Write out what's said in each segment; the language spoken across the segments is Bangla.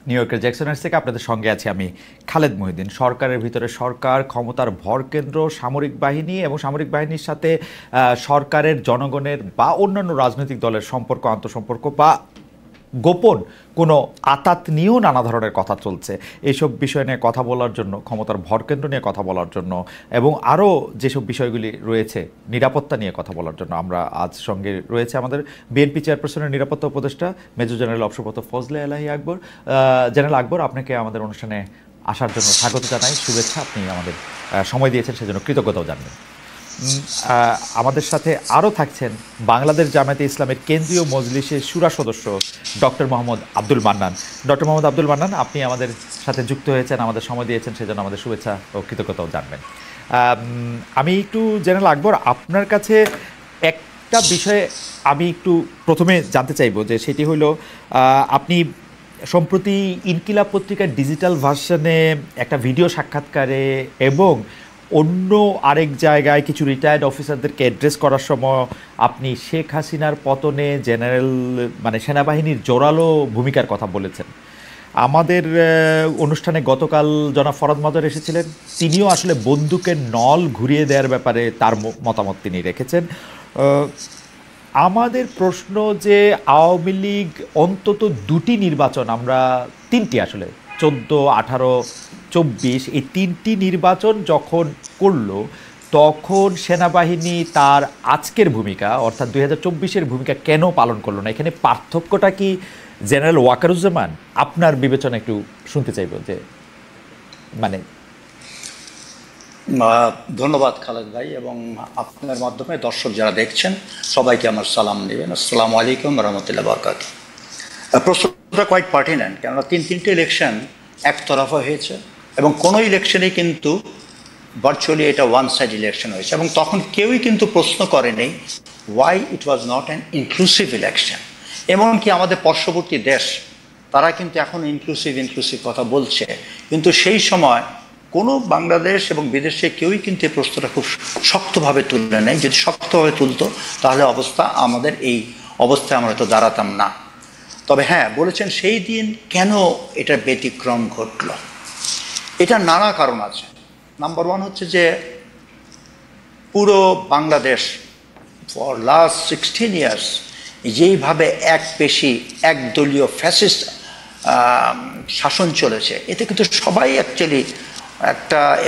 নিউ ইয়র্কের জ্যাকসনহাইটস থেকে আপনাদের সঙ্গে আছি আমি খালেদ মহিউদ্দিন। সরকারের ভিতরে সরকার, ক্ষমতার ভরকেন্দ্র সামরিক বাহিনী এবং সামরিক বাহিনীর সাথে সরকারের, জনগণের বা অন্যান্য রাজনৈতিক দলের সম্পর্ক, আন্তঃসম্পর্ক বা গোপন কোনো আতাত নিয়েও নানা ধরনের কথা চলছে। এইসব বিষয় নিয়ে কথা বলার জন্য, ক্ষমতার ভরকেন্দ্র নিয়ে কথা বলার জন্য এবং আরও যেসব বিষয়গুলি রয়েছে নিরাপত্তা নিয়ে কথা বলার জন্য আমরা আজ সঙ্গে রয়েছে আমাদের বিএনপি চেয়ারপারসনের নিরাপত্তা উপদেষ্টা মেজর জেনারেল অবসরপ্রাপ্ত ফজলে এলাহি আকবর। জেনারেল আকবর, আপনাকে আমাদের অনুষ্ঠানে আসার জন্য স্বাগত জানাই, শুভেচ্ছা। আপনি আমাদের সময় দিয়েছেন, সেজন্য কৃতজ্ঞতাও জানাবেন। আমাদের সাথে আরও থাকছেন বাংলাদেশ জামায়াতে ইসলামের কেন্দ্রীয় মজলিসের শুরা সদস্য ডক্টর মোহাম্মদ আব্দুল মান্নান। ডক্টর মোহাম্মদ আব্দুল মান্নান, আপনি আমাদের সাথে যুক্ত হয়েছেন, আমাদের সময় দিয়েছেন, সেজন্য আমাদের শুভেচ্ছা ও কৃতজ্ঞতাও জানবেন। আমি একটু জেনারেল আকবর, আপনার কাছে একটা বিষয়ে আমি একটু প্রথমে জানতে চাইব, যে সেটি হলো আপনি সম্প্রতি ইনকিলাব পত্রিকার ডিজিটাল ভার্সনে একটা ভিডিও সাক্ষাৎকারে এবং অন্য আরেক জায়গায় কিছু রিটায়ার্ড অফিসারদেরকে অ্যাড্রেস করার সময় আপনি শেখ হাসিনার পতনে জেনারেল সেনাবাহিনীর জোরালো ভূমিকার কথা বলেছেন। আমাদের অনুষ্ঠানে গতকাল জনাব ফরহাদ মাদর এসেছিলেন, তিনিও আসলে বন্দুকের নল ঘুরিয়ে দেওয়ার ব্যাপারে তার মতামত তিনি রেখেছেন। আমাদের প্রশ্ন যে আওয়ামী লীগ অন্তত দুটি নির্বাচন, আমরা তিনটি আসলে 14, 18, 24, এই তিনটি নির্বাচন যখন করলো, তখন সেনাবাহিনী তার আজকের ভূমিকা অর্থাৎ 2024-এর ভূমিকা কেন পালন করলো না? এখানে পার্থক্যটা কি জেনারেল ওয়াকারুজ্জামান? আপনার বিবেচনা একটু শুনতে চাইব, যে মানে। ধন্যবাদ খালেদ ভাই, এবং আপনার মাধ্যমে দর্শক যারা দেখছেন সবাইকে আমার সালাম নেবেন। আসসালামু আলাইকুম রহমতুল্লাহ বরকাত। প্রশ্নটা কোয়াইট পার্টিনেন্ট, কেননা তিনটে ইলেকশন একতরফা হয়েছে এবং কোনো ইলেকশনে কিন্তু ভার্চুয়ালি এটা ওয়ান সাইড ইলেকশন হয়েছে, এবং তখন কেউই কিন্তু প্রশ্ন করেনি why it was not an inclusive election. এমনকি আমাদের পার্শ্ববর্তী দেশ তারা কিন্তু এখন ইনক্লুসিভ কথা বলছে, কিন্তু সেই সময় কোনো বাংলাদেশ এবং বিদেশে কেউই কিন্তু এই প্রশ্নটা খুব শক্তভাবে তুলে নেয়। যদি শক্তভাবে তুলতো তাহলে আমাদের এই অবস্থায় আমরা হয়তো দাঁড়াতাম না। তবে হ্যাঁ, বলেছেন সেই দিন কেন এটা ব্যতিক্রম ঘটল, এটা নানা কারণ আছে। নাম্বার ওয়ান হচ্ছে যে পুরো বাংলাদেশ ফর লাস্ট 16 ইয়ার্স যেইভাবে একদলীয় ফ্যাসিস্ট শাসন চলেছে, এতে কিন্তু সবাই অ্যাকচুয়ালি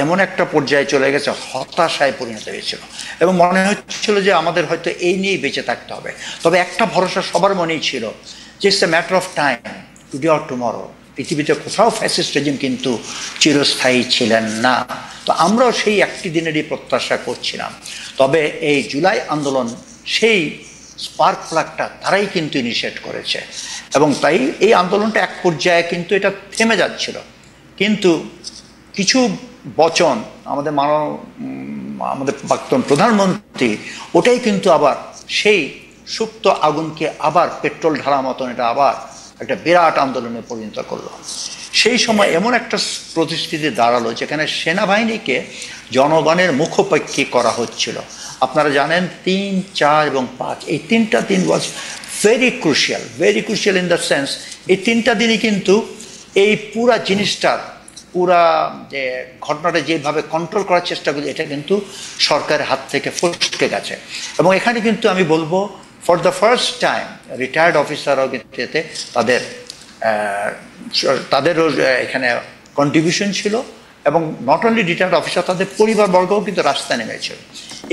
এমন একটা পর্যায়ে চলে গেছে, হতাশায় পরিণত হয়েছিল এবং মনে হচ্ছিল যে আমাদের হয়তো এই নিয়েই বেঁচে থাকতে হবে। তবে একটা ভরসা সবার মনেই ছিল যে it's a matter of time, today or tomorrow. পৃথিবীতে কোথাও ফ্যাসিস্ট রেজিম কিন্তু চিরস্থায়ী ছিলেন না। তো আমরাও সেই একটি দিনেরই প্রত্যাশা করছিলাম। তবে এই জুলাই আন্দোলন সেই স্পার্ক প্লাগটা তারাই কিন্তু ইনিশিয়েট করেছে, এবং তাই এই আন্দোলনটা এক পর্যায়ে কিন্তু এটা থেমে যাচ্ছিল। কিন্তু কিছু বচন আমাদের প্রাক্তন প্রধানমন্ত্রী ওটাই কিন্তু আবার সেই সুপ্ত আগুনকে আবার পেট্রোল ঢালা মতন এটা আবার একটা বিরাট আন্দোলনে পরিণত করলো। সেই সময় এমন একটা পরিস্থিতি দাঁড়ালো যেখানে সেনাবাহিনীকে জনগণের মুখোপাক্ষী করা হচ্ছিল। আপনারা জানেন 3, 4 এবং 5, এই তিনটা দিন was very crucial in the sense, এই তিনটা দিনই কিন্তু এই পুরা জিনিসটার যে ঘটনাটা যেভাবে কন্ট্রোল করার চেষ্টা করি, এটা কিন্তু সরকারের হাত থেকে ফসকে গেছে। এবং এখানে কিন্তু আমি বলবো for the first time retired অফিসাররাও কিন্তু এতে তাদেরও এখানে কন্ট্রিবিউশন ছিল, এবং নট অনলি রিটায়ার্ড অফিসার, তাদের পরিবারবর্গও কিন্তু রাস্তায় নেমেছিল।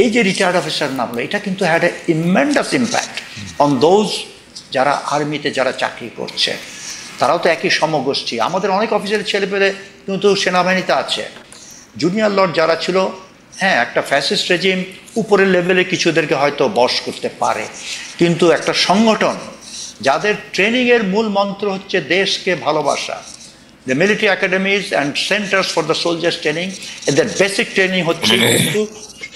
এই যে রিটায়ার্ড অফিসার নামলো, এটা কিন্তু had a tremendous impact on those যারা আর্মিতে যারা চাকরি করছে। তারাও তো একই সমগোষ্ঠী। আমাদের অনেক অফিসারের ছেলেপেলে কিন্তু সেনাবাহিনীতে আছে। জুনিয়র লর্ড যারা ছিল, হ্যাঁ, একটা ফ্যাসিস্ট রেজিম উপরের লেভেলে কিছুদেরকে হয়তো বশ করতে পারে, কিন্তু একটা সংগঠন যাদের ট্রেনিংয়ের মূল মন্ত্র হচ্ছে দেশকে ভালোবাসা, the military academies and centres for the soldiers training, এদের বেসিক ট্রেনিং হচ্ছে কিন্তু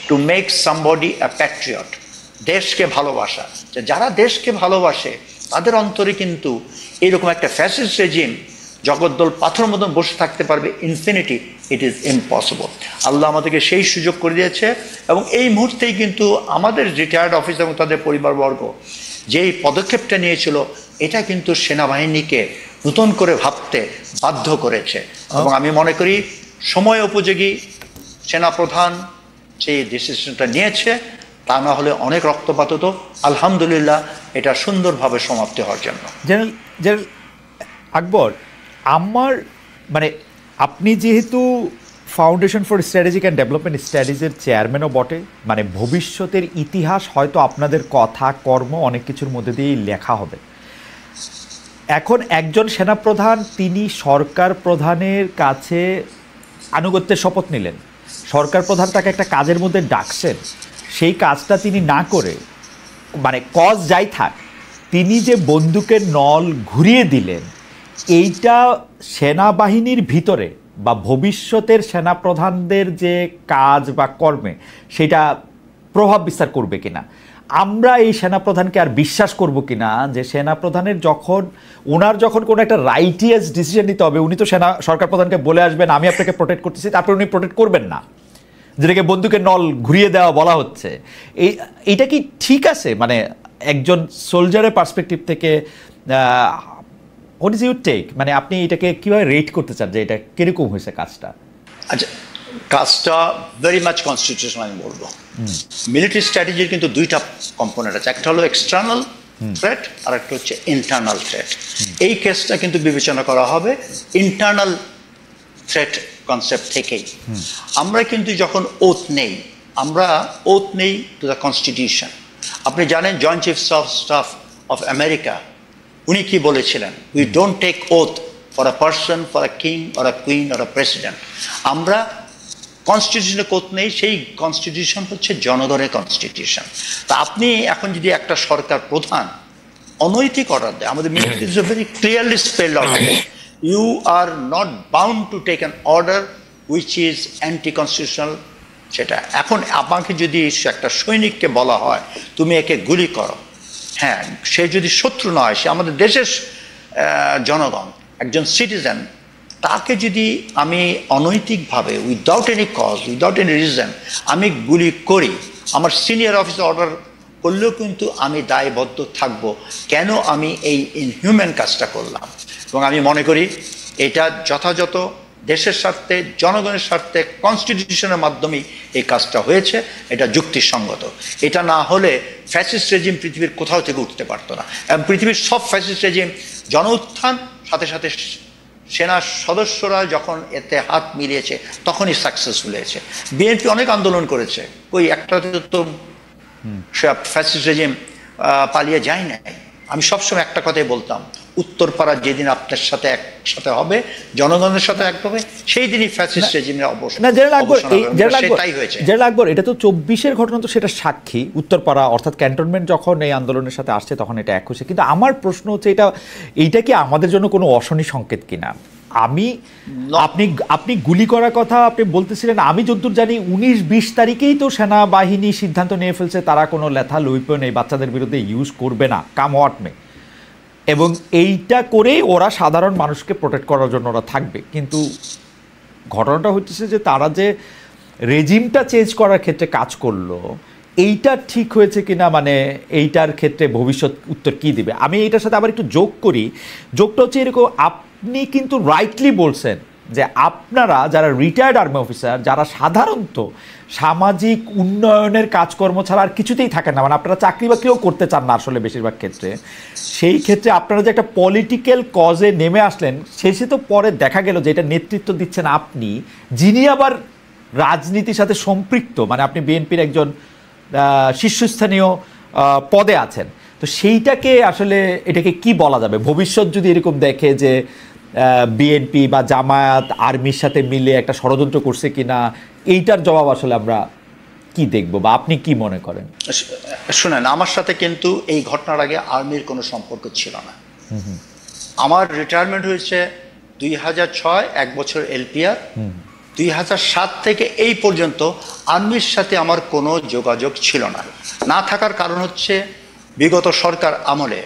to make somebody a patriot, দেশকে ভালোবাসা। যারা দেশকে ভালোবাসে তাদের অন্তরে কিন্তু এইরকম একটা ফ্যাসিস্ট রেজিম জগদ্দল পাথর মতন বসে থাকতে পারবে ইনফিনিটি, ইট ইজ ইম্পসিবল। আল্লাহ আমাদেরকে সেই সুযোগ করে দিয়েছে, এবং এই মুহূর্তেই কিন্তু আমাদের রিটায়ার্ড অফিসার এবং তাদের পরিবারবর্গ যেই পদক্ষেপটা নিয়েছিল, এটা কিন্তু সেনাবাহিনীকে নতুন করে ভাবতে বাধ্য করেছে। এবং আমি মনে করি সময় উপযোগী সেনাপ্রধান যে ডিসিশনটা নিয়েছে, তা না হলে অনেক রক্তপাত হতো। আলহামদুলিল্লাহ এটা সুন্দরভাবে সমাপ্তি হওয়ার জন্য। জেনারেল আকবর, আমার মানে আপনি যেহেতু foundation for strategic and development স্টাডিজের চেয়ারম্যানও বটে, মানে ভবিষ্যতের ইতিহাস হয়তো আপনাদের কথা কর্ম অনেক কিছুর মধ্যে দিয়েই লেখা হবে। এখন একজন সেনাপ্রধান তিনি সরকার প্রধানের কাছে আনুগত্যের শপথ নিলেন, সরকার প্রধান তাকে একটা কাজের মধ্যে ডাকছেন, সেই কাজটা তিনি না করে, মানে কজ যাই থাক, তিনি যে বন্দুকের নল ঘুরিয়ে দিলেন, এইটা সেনাবাহিনীর ভিতরে বা ভবিষ্যতের সেনাপ্রধানদের যে কাজ বা কর্মে সেটা প্রভাব বিস্তার করবে কিনা? আমরা এই সেনাপ্রধানকে আর বিশ্বাস করব কিনা যে সেনাপ্রধানের ওনার যখন কোনো একটা রাইটিয়াস ডিসিশন নিতে হবে, উনি তো সরকার প্রধানকে বলে আসবেন আমি আপনাকে প্রোটেক্ট করতেছি, তারপরে উনি প্রোটেক্ট করবেন না, যেটাকে বন্দুকের নল ঘুরিয়ে দেওয়া বলা হচ্ছে। এইটা কি ঠিক আছে? মানে একজন সোলজারের পার্সপেক্টিভ থেকে হোয়াট ইজ ইউর টেক? মানে আপনি এটাকে কীভাবে রেট করতে চান যে এটা কীরকম হয়েছে কাজটা? আচ্ছা, কাজটা ভেরি মাচ কনস্টিটিউশনাল আমি বলবো। মিলিটারি স্ট্র্যাটেজির কিন্তু দুইটা কম্পোনেন্ট আছে, একটা হলো এক্সটার্নাল থ্রেট আর একটা হচ্ছে ইন্টারনাল থ্রেট। এই কেসটা কিন্তু বিবেচনা করা হবে ইন্টারনাল থ্রেট কনসেপ্ট থেকেই। আমরা কিন্তু যখন ওথ নেই, আমরা ওথ নেই টু দ্য কনস্টিটিউশন। আপনি জানেন joint chiefs of staff of America উনি কি বলেছিলেন? We don't take oath for a person, for a king or a queen or a president. আমরা কনস্টিটিউশনে কোথ নেই, সেই কনস্টিটিউশন হচ্ছে জনগণের কনস্টিটিউশন। তা আপনি এখন যদি একটা সরকার প্রধান অনৈতিক অর্ডার দেয়, আমাদের military is very clearly spelled out, you are not bound to take an order which is anti constitutional. সেটা এখন আমাকে যদি একটা সৈনিককে বলা হয় তুমি একে গুলি করো, হ্যাঁ, সে যদি শত্রু না হয়, সে আমাদের দেশের জনগণ, একজন সিটিজেন, তাকে যদি আমি অনৈতিকভাবে without any cause, without any reason আমি গুলি করি, আমার সিনিয়র অফিসার অর্ডার করলেও কিন্তু আমি দায়বদ্ধ থাকব কেন আমি এই ইনহিউম্যান কাজটা করলাম। এবং আমি মনে করি এটা যথাযথ দেশের স্বার্থে, জনগণের স্বার্থে কনস্টিটিউশনের মাধ্যমেই এই কাজটা হয়েছে, এটা যুক্তিসঙ্গত। এটা না হলে ফ্যাসিস্ট রেজিম পৃথিবীর কোথাও থেকে উঠতে পারতো না। এবং পৃথিবীর সব ফ্যাসিস্ট রেজিম জন উত্থান সাথে সাথে সেনা সদস্যরা যখন এতে হাত মিলিয়েছে তখনই সাকসেসফুল হয়েছে। বিএনপি অনেক আন্দোলন করেছে, ওই একটাতে তো ফ্যাসিস্ট রেজিম পালিয়ে যায় নাই। আমি সবসময় একটা কথাই বলতাম, উত্তরপাড়া যেদিন আপনার সাথে একসাথে হবে, জনগণের সাথে এক হবে, সেই দিনই ফ্যাসিস্ট রেজিমের অবসান। জেনারেল আকবর, এটা তো 24-এর ঘটনা, তো সেটা সাক্ষী। উত্তরপাড়া অর্থাৎ ক্যান্টনমেন্ট যখন এই আন্দোলনের সাথে আসছে তখন এটা এক হয়েছে। কিন্তু আমার প্রশ্ন হচ্ছে এইটা কি আমাদের জন্য কোনো অশনি সংকেত কিনা? আপনি গুলি করার কথা আপনি বলতেছিলেন, আমি যতদূর জানি 19-20 তারিখেই তো সেনাবাহিনী সিদ্ধান্ত নিয়ে ফেলছে তারা কোনো লেথাল ওয়েপন এই বাচ্চাদের বিরুদ্ধে ইউজ করবে না, কাম হোয়াট মে। এবং এইটা করেই ওরা সাধারণ মানুষকে প্রোটেক্ট করার জন্য ওরা থাকবে। কিন্তু ঘটনাটা হচ্ছে যে তারা যে রেজিমটা চেঞ্জ করার ক্ষেত্রে কাজ করলো, এইটা ঠিক হয়েছে কিনা, মানে এইটার ক্ষেত্রে ভবিষ্যৎ উত্তর কী দিবে? আমি এইটার সাথে আবার একটু যোগ করি। যোগটা হচ্ছে এরকম, আপনি কিন্তু রাইটলি বলছেন যে আপনারা যারা রিটায়ার্ড আর্মি অফিসার, যারা সাধারণত সামাজিক উন্নয়নের কাজকর্ম ছাড়া আর কিছুতেই থাকেন না, মানে আপনারা চাকরি বাকরিও করতে চান না আসলে বেশিরভাগ ক্ষেত্রে, সেই ক্ষেত্রে আপনারা যে একটা পলিটিক্যাল কজে নেমে আসলেন, শেষে তো পরে দেখা গেল যে এটা নেতৃত্ব দিচ্ছেন আপনি, যিনি আবার রাজনীতির সাথে সম্পৃক্ত, মানে আপনি বিএনপির একজন শীর্ষস্থানীয় পদে আছেন। তো সেইটাকে আসলে এটাকে কি বলা যাবে? ভবিষ্যৎ যদি এরকম দেখে যে বিএনপি বা জামায়াত আর্মির সাথে মিলে একটা ষড়যন্ত্র করছে কিনা, এইটার জবাব আসলে আমরা কি দেখবো বা আপনি কি মনে করেন? শুনেন, আমার সাথে কিন্তু এই ঘটনার আগে আর্মির কোনো সম্পর্ক ছিল না। আমার রিটায়ারমেন্ট হয়েছে 2006, 1 বছর এলপিআর। 2007 থেকে এই পর্যন্ত আর্মির সাথে আমার কোনো যোগাযোগ ছিল না। না থাকার কারণ হচ্ছে বিগত সরকার আমলে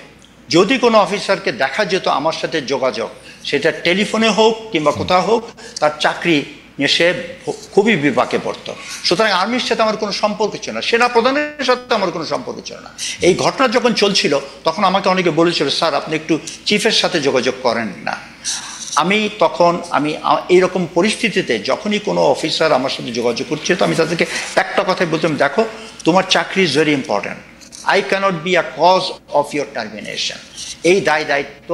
যদি কোনো অফিসারকে দেখা যেত আমার সাথে যোগাযোগ, সেটা টেলিফোনে হোক কিংবা কোথাও হোক, তার চাকরি নিয়ে সে খুবই বিপাকে পড়তো। সুতরাং আর্মির সাথে আমার কোনো সম্পর্ক ছিল না, সেনা প্রধানের সাথে আমার কোনো সম্পর্ক ছিল না। এই ঘটনা যখন চলছিল তখন আমাকে অনেকে বলেছিল, স্যার আপনি একটু চিফের সাথে যোগাযোগ করেন না। আমি এইরকম পরিস্থিতিতে যখনই কোনো অফিসার আমার সাথে যোগাযোগ করছে, তো আমি তাদেরকে একটা কথাই বলতাম, দেখো তোমার চাকরি is very important, I cannot be a cause of your termination. এই দায়িত্ব,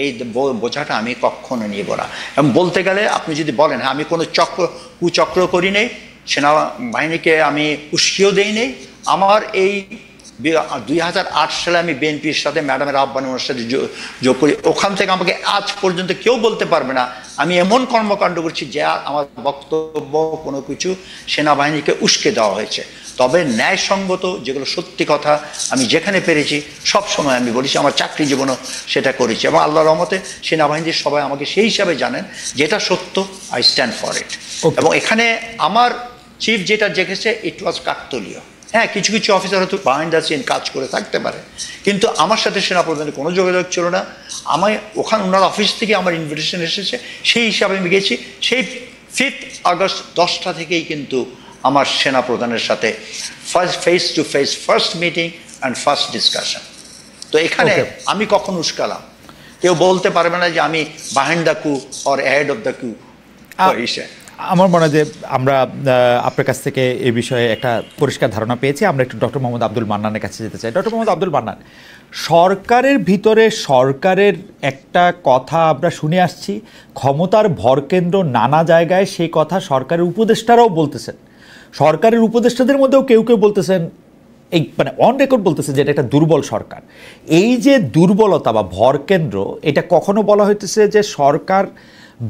এই বোঝাটা আমি কখনো নিব না। এবং বলতে গেলে আপনি যদি বলেন, হ্যাঁ আমি কোনো কুচক্র করি নেই, সেনাবাহিনীকে আমি উস্কিও দেই নেই, আমার এই 2008 সালে আমি বিএনপির সাথে ম্যাডামের আহ্বানের সাথে যোগ করি, ওখান থেকে আমাকে আজ পর্যন্ত কেউ বলতে পারবে না আমি এমন কর্মকাণ্ড করছি যে আমার বক্তব্য কোনো কিছু সেনাবাহিনীকে উস্কে দেওয়া হয়েছে। তবে ন্যায়সঙ্গত যেগুলো সত্যি কথা আমি যেখানে পেরেছি সব সময় আমি বলেছি, আমার চাকরি জীবনও সেটা করেছি, এবং আল্লাহর রহমতে সেনাবাহিনীর সবাই আমাকে সেই হিসাবে জানেন, যেটা সত্য আই স্ট্যান্ড ফর ইট। এবং এখানে আমার চিফ যেটা দেখেছে ইট ওয়াজ কাকতলীয়। হ্যাঁ, কিছু কিছু অফিসার হয়তো বিহাইন্ড দ্য সিন কাজ করে থাকতে পারে, কিন্তু আমার সাথে সেনাপ্রধানের কোনো যোগাযোগ ছিল না। আমায় ওখানে ওনার অফিস থেকে আমার ইনভিটেশন এসেছে, সেই হিসাবে আমি গেছি। সেই 5 আগস্ট 10টা থেকেই কিন্তু আমার সেনাপ্রধানের সাথে face to face first meeting and first discussion. তো এখানে আমি কখন উস্কালাম, কেউ বলতে পারবে না যে আমি বিহাইন্ড দ্য কু অর হেড অফ দ্য কু। আমার মনে হয় যে আমরা আপনার কাছ থেকে এই বিষয়ে একটা পরিষ্কার ধারণা পেয়েছি। আমরা একটু ডক্টর মোহাম্মদ আব্দুল মান্নানের কাছে যেতে চাই। ডক্টর মোহাম্মদ আব্দুল মান্নান, সরকারের ভিতরে সরকারের একটা কথা আমরা শুনে আসছি, ক্ষমতার ভরকেন্দ্র নানা জায়গায়, সেই কথা সরকারের উপদেষ্টারাও বলতেছেন। সরকারের উপদেষ্টাদের মধ্যেও কেউ কেউ বলতেছেন, এই মানে অন রেকর্ড বলতেছেন যে এটা একটা দুর্বল সরকার। এই যে দুর্বলতা বা ভরকেন্দ্র, এটা কখনো বলা হইতেছে যে সরকার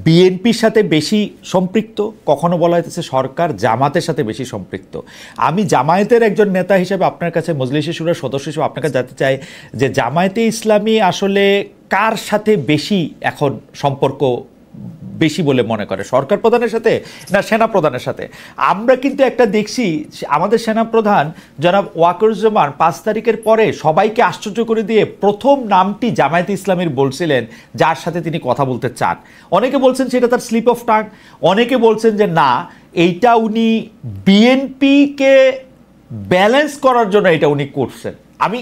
বিএনপির সাথে বেশি সম্পৃক্ত, কখনো বলা হইতেছে সরকার জামাতের সাথে বেশি সম্পৃক্ত। আমি জামায়াতের একজন নেতা হিসেবে আপনার কাছে, মজলিসে শুরার সদস্য হিসেবে আপনার কাছে জানতে চাই যে জামায়াতে ইসলামী আসলে কার সাথে বেশি এখন সম্পর্ক বেশি বলে মনে করে, সরকার প্রধানের সাথে না সেনা প্রধানের সাথে? আমরা কিন্তু একটা দেখছি, আমাদের সেনাপ্রধান জনাব ওয়াকারুজ্জামান 5 তারিখের পরে সবাইকে আশ্চর্য করে দিয়ে প্রথম নামটি জামায়াতে ইসলামীর বলছিলেন, যার সাথে তিনি কথা বলতে চান। অনেকে বলছেন সেটা তার স্লিপ অফ টাং, অনেকে বলছেন যে না, এইটা উনি বিএনপিকে ব্যালেন্স করার জন্য এটা উনি করছেন। আমি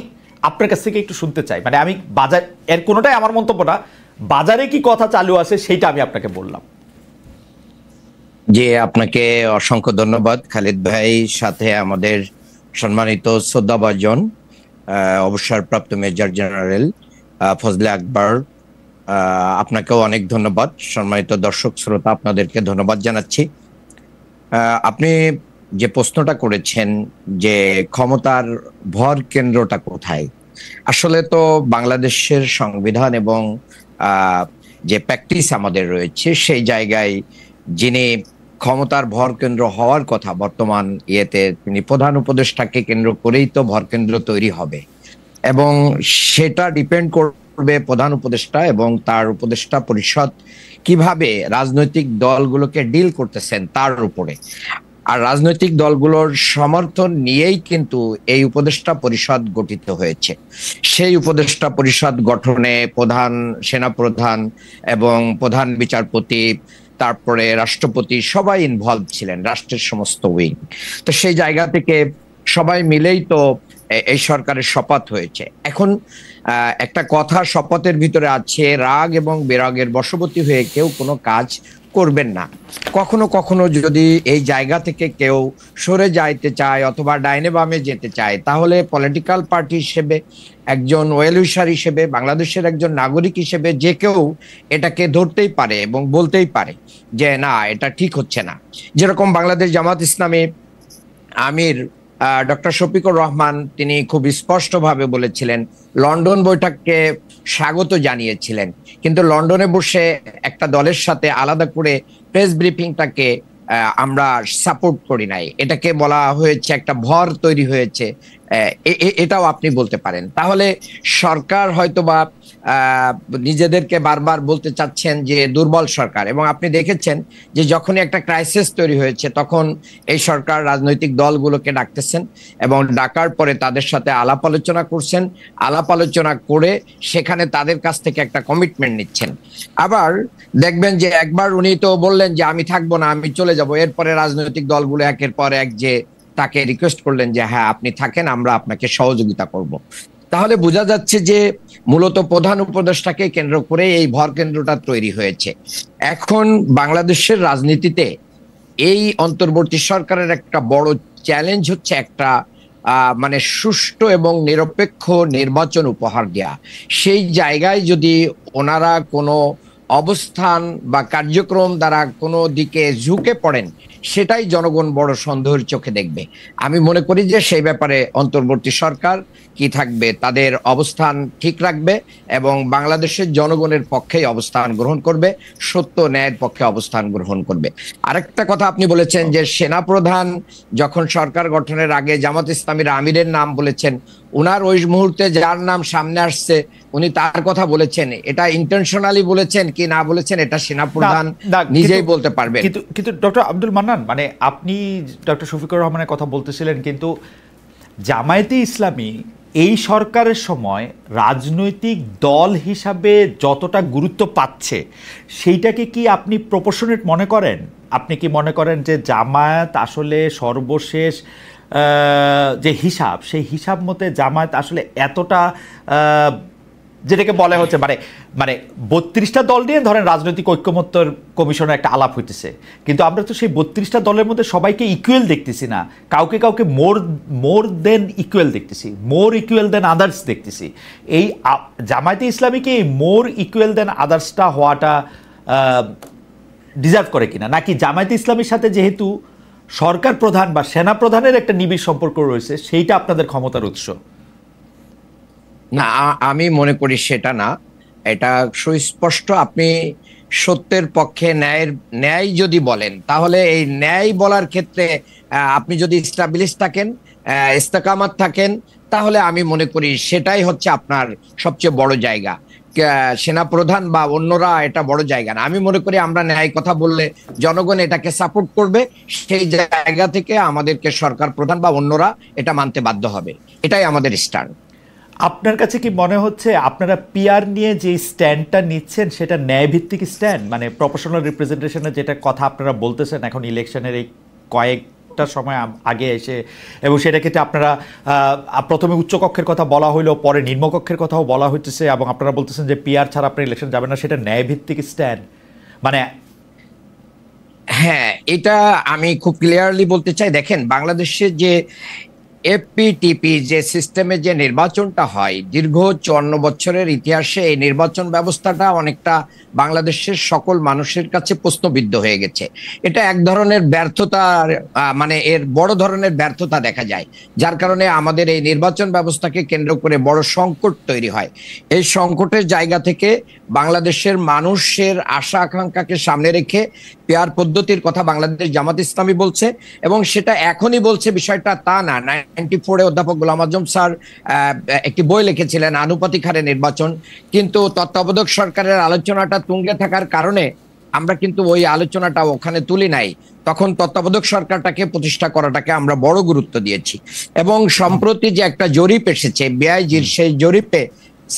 আপনার কাছ থেকে একটু শুনতে চাই, মানে আমি বাজার, এর কোনোটাই আমার মন্তব্য না, বাজারে কি কথা চালু আছে সেটা আমি আপনাকে বললাম। জি, আপনাকে অসংখ্য ধন্যবাদ খালিদ ভাই, সাথে আমাদের সম্মানিত শ্রদ্ধাভাজন অবসরপ্রাপ্ত মেজর জেনারেল ফজলে আকবর, আপনাকেও অনেক ধন্যবাদ। সম্মানিত দর্শক শ্রোতা, আপনাদেরকে ধন্যবাদ জানাচ্ছি। আপনি যে প্রশ্নটা করেছেন যে ক্ষমতার ভর কেন্দ্রটা কোথায়, আসলে তো বাংলাদেশের সংবিধান এবং যে প্র্যাকটিস আমাদের রয়েছে সেই জায়গায় যিনি ক্ষমতার ভরকেন্দ্র হওয়ার কথা বর্তমান ইয়েতে, তিনি প্রধান উপদেষ্টাকে কেন্দ্র করেই তো ভরকেন্দ্র তৈরি হবে, এবং সেটা ডিপেন্ড করবে প্রধান উপদেষ্টা এবং তার উপদেষ্টা পরিষদ কিভাবে রাজনৈতিক দলগুলোকে ডিল করতেছেন তার উপরে। আর রাজনৈতিক দলগুলোর সমর্থন নিয়েই কিন্তু এই উপদেষ্টা পরিষদ গঠিত হয়েছে। সেই উপদেষ্টা পরিষদ গঠনে প্রধান সেনাপ্রধান এবং প্রধান বিচারপতি, তারপরে রাষ্ট্রপতি সবাই ইনভলভ ছিলেন, রাষ্ট্রের সমস্ত উইং। তো সেই জায়গা থেকে সবাই মিলেই তো এই সরকারের শপথ হয়েছে। এখন একটা কথা শপথের ভিতরে আছে, রাগ এবং বিরাগের বশবর্তী হয়ে কেউ কোনো কাজ করবেন না। কখনো কখনো যদি এই জায়গা থেকে কেউ সরে যাইতে চায় অথবা ডাইনে বামে যেতে চায়, তাহলে পলিটিক্যাল পার্টি হিসেবে, একজন ওয়েল উইশার হিসেবে, বাংলাদেশের একজন নাগরিক হিসেবে যে কেউ এটাকে ধরতেই পারে এবং বলতেই পারে যে না, এটা ঠিক হচ্ছে না। যেরকম বাংলাদেশ জামাত ইসলামী আমির ডক্টর শফিকুর রহমান, তিনি খুব স্পষ্টভাবে বলেছিলেন, লন্ডন বৈঠককে স্বাগত জানিয়েছিলেন, কিন্তু লন্ডনে বসে একটা দলের সাথে আলাদা করে প্রেস ব্রিফিংটাকে আমরা সাপোর্ট করি নাই। এটাকে বলা হয়েছে একটা ভর তৈরি হয়েছে এটাও আপনি বলতে পারেন। তাহলে সরকার হয়তোবা নিজেদেরকে বারবার বলতে চাচ্ছেন যে দুর্বল সরকার, এবং আপনি দেখেছেন যে যখনই একটা ক্রাইসিস তৈরি হয়েছে তখন এই সরকার রাজনৈতিক দলগুলোকে ডাকতেছেন এবং ডাকার পরে তাদের সাথে আলাপ আলোচনা করছেন, আলাপ আলোচনা করে সেখানে তাদের কাছ থেকে একটা কমিটমেন্ট নিচ্ছেন। আবার দেখবেন যে একবার উনি তো বললেন যে আমি থাকবো না, আমি চলে যাব, এরপরে রাজনৈতিক দলগুলো একের পর এক যে তাকে রিকোয়েস্ট করলেন যে হ্যাঁ আপনি থাকেন, আমরা আপনাকে সহযোগিতা করব। তাহলে বোঝা যাচ্ছে যে মূলত প্রধান উপদেষ্টাকে কেন্দ্র করে এই ভর কেন্দ্রটা তৈরি হয়েছে। এখন বাংলাদেশের রাজনীতিতে এই অন্তর্বর্তী সরকারের একটা বড় চ্যালেঞ্জ হচ্ছে একটা মানে সুষ্ঠু এবং নিরপেক্ষ নির্বাচন উপহার দেয়া। সেই জায়গায় যদি ওনারা কোনো অবস্থান বা কার্যক্রম দ্বারা কোনো দিকে ঝুঁকে পড়েন, সেটাই জনগণ বড় সন্দেহের চোখে দেখবে। আমি মনে করি যে সেই ব্যাপারে অন্তর্বর্তী সরকার কি থাকবে, তাদের অবস্থান ঠিক রাখবে এবং বাংলাদেশের জনগণের পক্ষেই অবস্থান গ্রহণ করবে, সত্য ন্যায়ের পক্ষে অবস্থান গ্রহণ করবে। আরেকটা কথা আপনি বলেছেন যে সেনাপ্রধান যখন সরকার গঠনের আগে জামাত ইসলামীর আমিরের নাম বলেছেন, উনার ওই মুহূর্তে যার নাম সামনে আসছে উনি তার কথা বলেছেন, এটা ইন্টেনশনালি বলেছেন কি না বলেছেন এটা সেনাপ্রধান নিজেই বলতে পারবেন। কিন্তু ডক্টর আব্দুল মান্নান, মানে আপনি ডক্টর শফিকুর রহমানের কথা বলতেছিলেন, কিন্তু জামায়াতে ইসলামী এই সরকারের সময় রাজনৈতিক দল হিসাবে যতটা গুরুত্ব পাচ্ছে সেইটাকে কি আপনি প্রপোর্শনেট মনে করেন? আপনি কি মনে করেন যে জামায়াত আসলে সর্বশেষ যে হিসাব, সেই হিসাব মতে জামায়াত আসলে এতটা যেটাকে বলা হচ্ছে মানে মানে 32টা দল নিয়ে ধরেন রাজনৈতিক ঐক্যমত্যর কমিশনের একটা আলাপ হইতেছে, কিন্তু আমরা তো সেই 32টা দলের মধ্যে সবাইকে ইকুয়াল দেখতেছি না, কাউকে কাউকে মোর দেন ইকুয়াল দেখতেছি, মোর ইকুয়াল দেন আদার্স দেখতেছি। এই জামায়াতে ইসলামীকে এই মোর ইকুয়াল দেন আদার্সটা হওয়াটা ডিজার্ভ করে কিনা, নাকি জামায়াতে ইসলামীর সাথে যেহেতু সরকার প্রধান বা সেনা প্রধানের একটা নিবিড় সম্পর্ক রয়েছে সেইটা আপনাদের ক্ষমতার উৎস? না, আমি মনে করি সেটা না, এটা সুস্পষ্ট। আপনি সত্যের পক্ষে ন্যায় যদি বলেন, তাহলে এই ন্যায় বলার ক্ষেত্রে আপনি যদি স্টাবলিশ থাকেন, ইস্তেকামাত থাকেন, তাহলে আমি মনে করি সেটাই হচ্ছে আপনার সবচেয়ে বড় জায়গা। সেনাপ্রধান বা অন্যরা এটা বড় জায়গা না। আমি মনে করি আমরা ন্যায় কথা বললে জনগণ এটাকে সাপোর্ট করবে, সেই জায়গা থেকে আমাদেরকে সরকার প্রধান বা অন্যরা এটা মানতে বাধ্য হবে, এটাই আমাদের স্ট্যান্ড। আপনার কাছে কি মনে হচ্ছে আপনারা পিআর নিয়ে যে স্ট্যান্ডটা নিচ্ছেন সেটা ন্যায়ভিত্তিক স্ট্যান্ড, মানে প্রপোর্শনাল রিপ্রেজেন্টেশনের যেটা কথা আপনারা বলতেছেন এখন ইলেকশনের এই কয়েকটা সময় আগে এসে, এবং সেটা ক্ষেত্রে আপনারা প্রথমে উচ্চকক্ষের কথা বলা হইলো, পরে নিম্নকক্ষের কথাও বলা হইতেছে, এবং আপনারা বলতেছেন যে পিআর ছাড়া আপনার ইলেকশন যাবে না, সেটা ন্যায়ভিত্তিক স্ট্যান্ড মানে? হ্যাঁ, এটা আমি খুব ক্লিয়ারলি বলতে চাই। দেখেন, বাংলাদেশের যে এফপিটিপি যে সিস্টেমে যে নির্বাচনটা হয়, দীর্ঘ 54 বছরের ইতিহাসে এই নির্বাচন ব্যবস্থাটা অনেকটা বাংলাদেশের সকল মানুষের কাছে প্রশ্নবিদ্ধ হয়ে গেছে। এটা এক ধরনের ব্যর্থতা, মানে এর বড় ধরনের ব্যর্থতা দেখা যায়, যার কারণে আমাদের এই নির্বাচন ব্যবস্থাকে কেন্দ্র করে বড় সংকট তৈরি হয়। এই সংকটের জায়গা থেকে বাংলাদেশের মানুষের আশা আকাঙ্ক্ষাকে সামনে রেখে পেয়ার পদ্ধতির কথা বাংলাদেশ জামাত ইসলামী বলছে, এবং সেটা এখনই বলছে বিষয়টা তা না। 94-এ অধ্যাপক গোলাম আজম স্যার একটি বই লিখেছিলেন আনুপাতিক হারে নির্বাচন, কিন্তু তত্ত্বাবধায়ক সরকারের আলোচনাটা তুঙ্গে থাকার কারণে আমরা কিন্তু ওই আলোচনাটা ওখানে তুলি নাই। তখন তত্ত্বাবধায়ক সরকারটাকে প্রতিষ্ঠা করাটাকে আমরা বড় গুরুত্ব দিয়েছি। এবং সম্প্রতি যে একটা জরিপ এসেছে বিআইজির, সেই জরিপে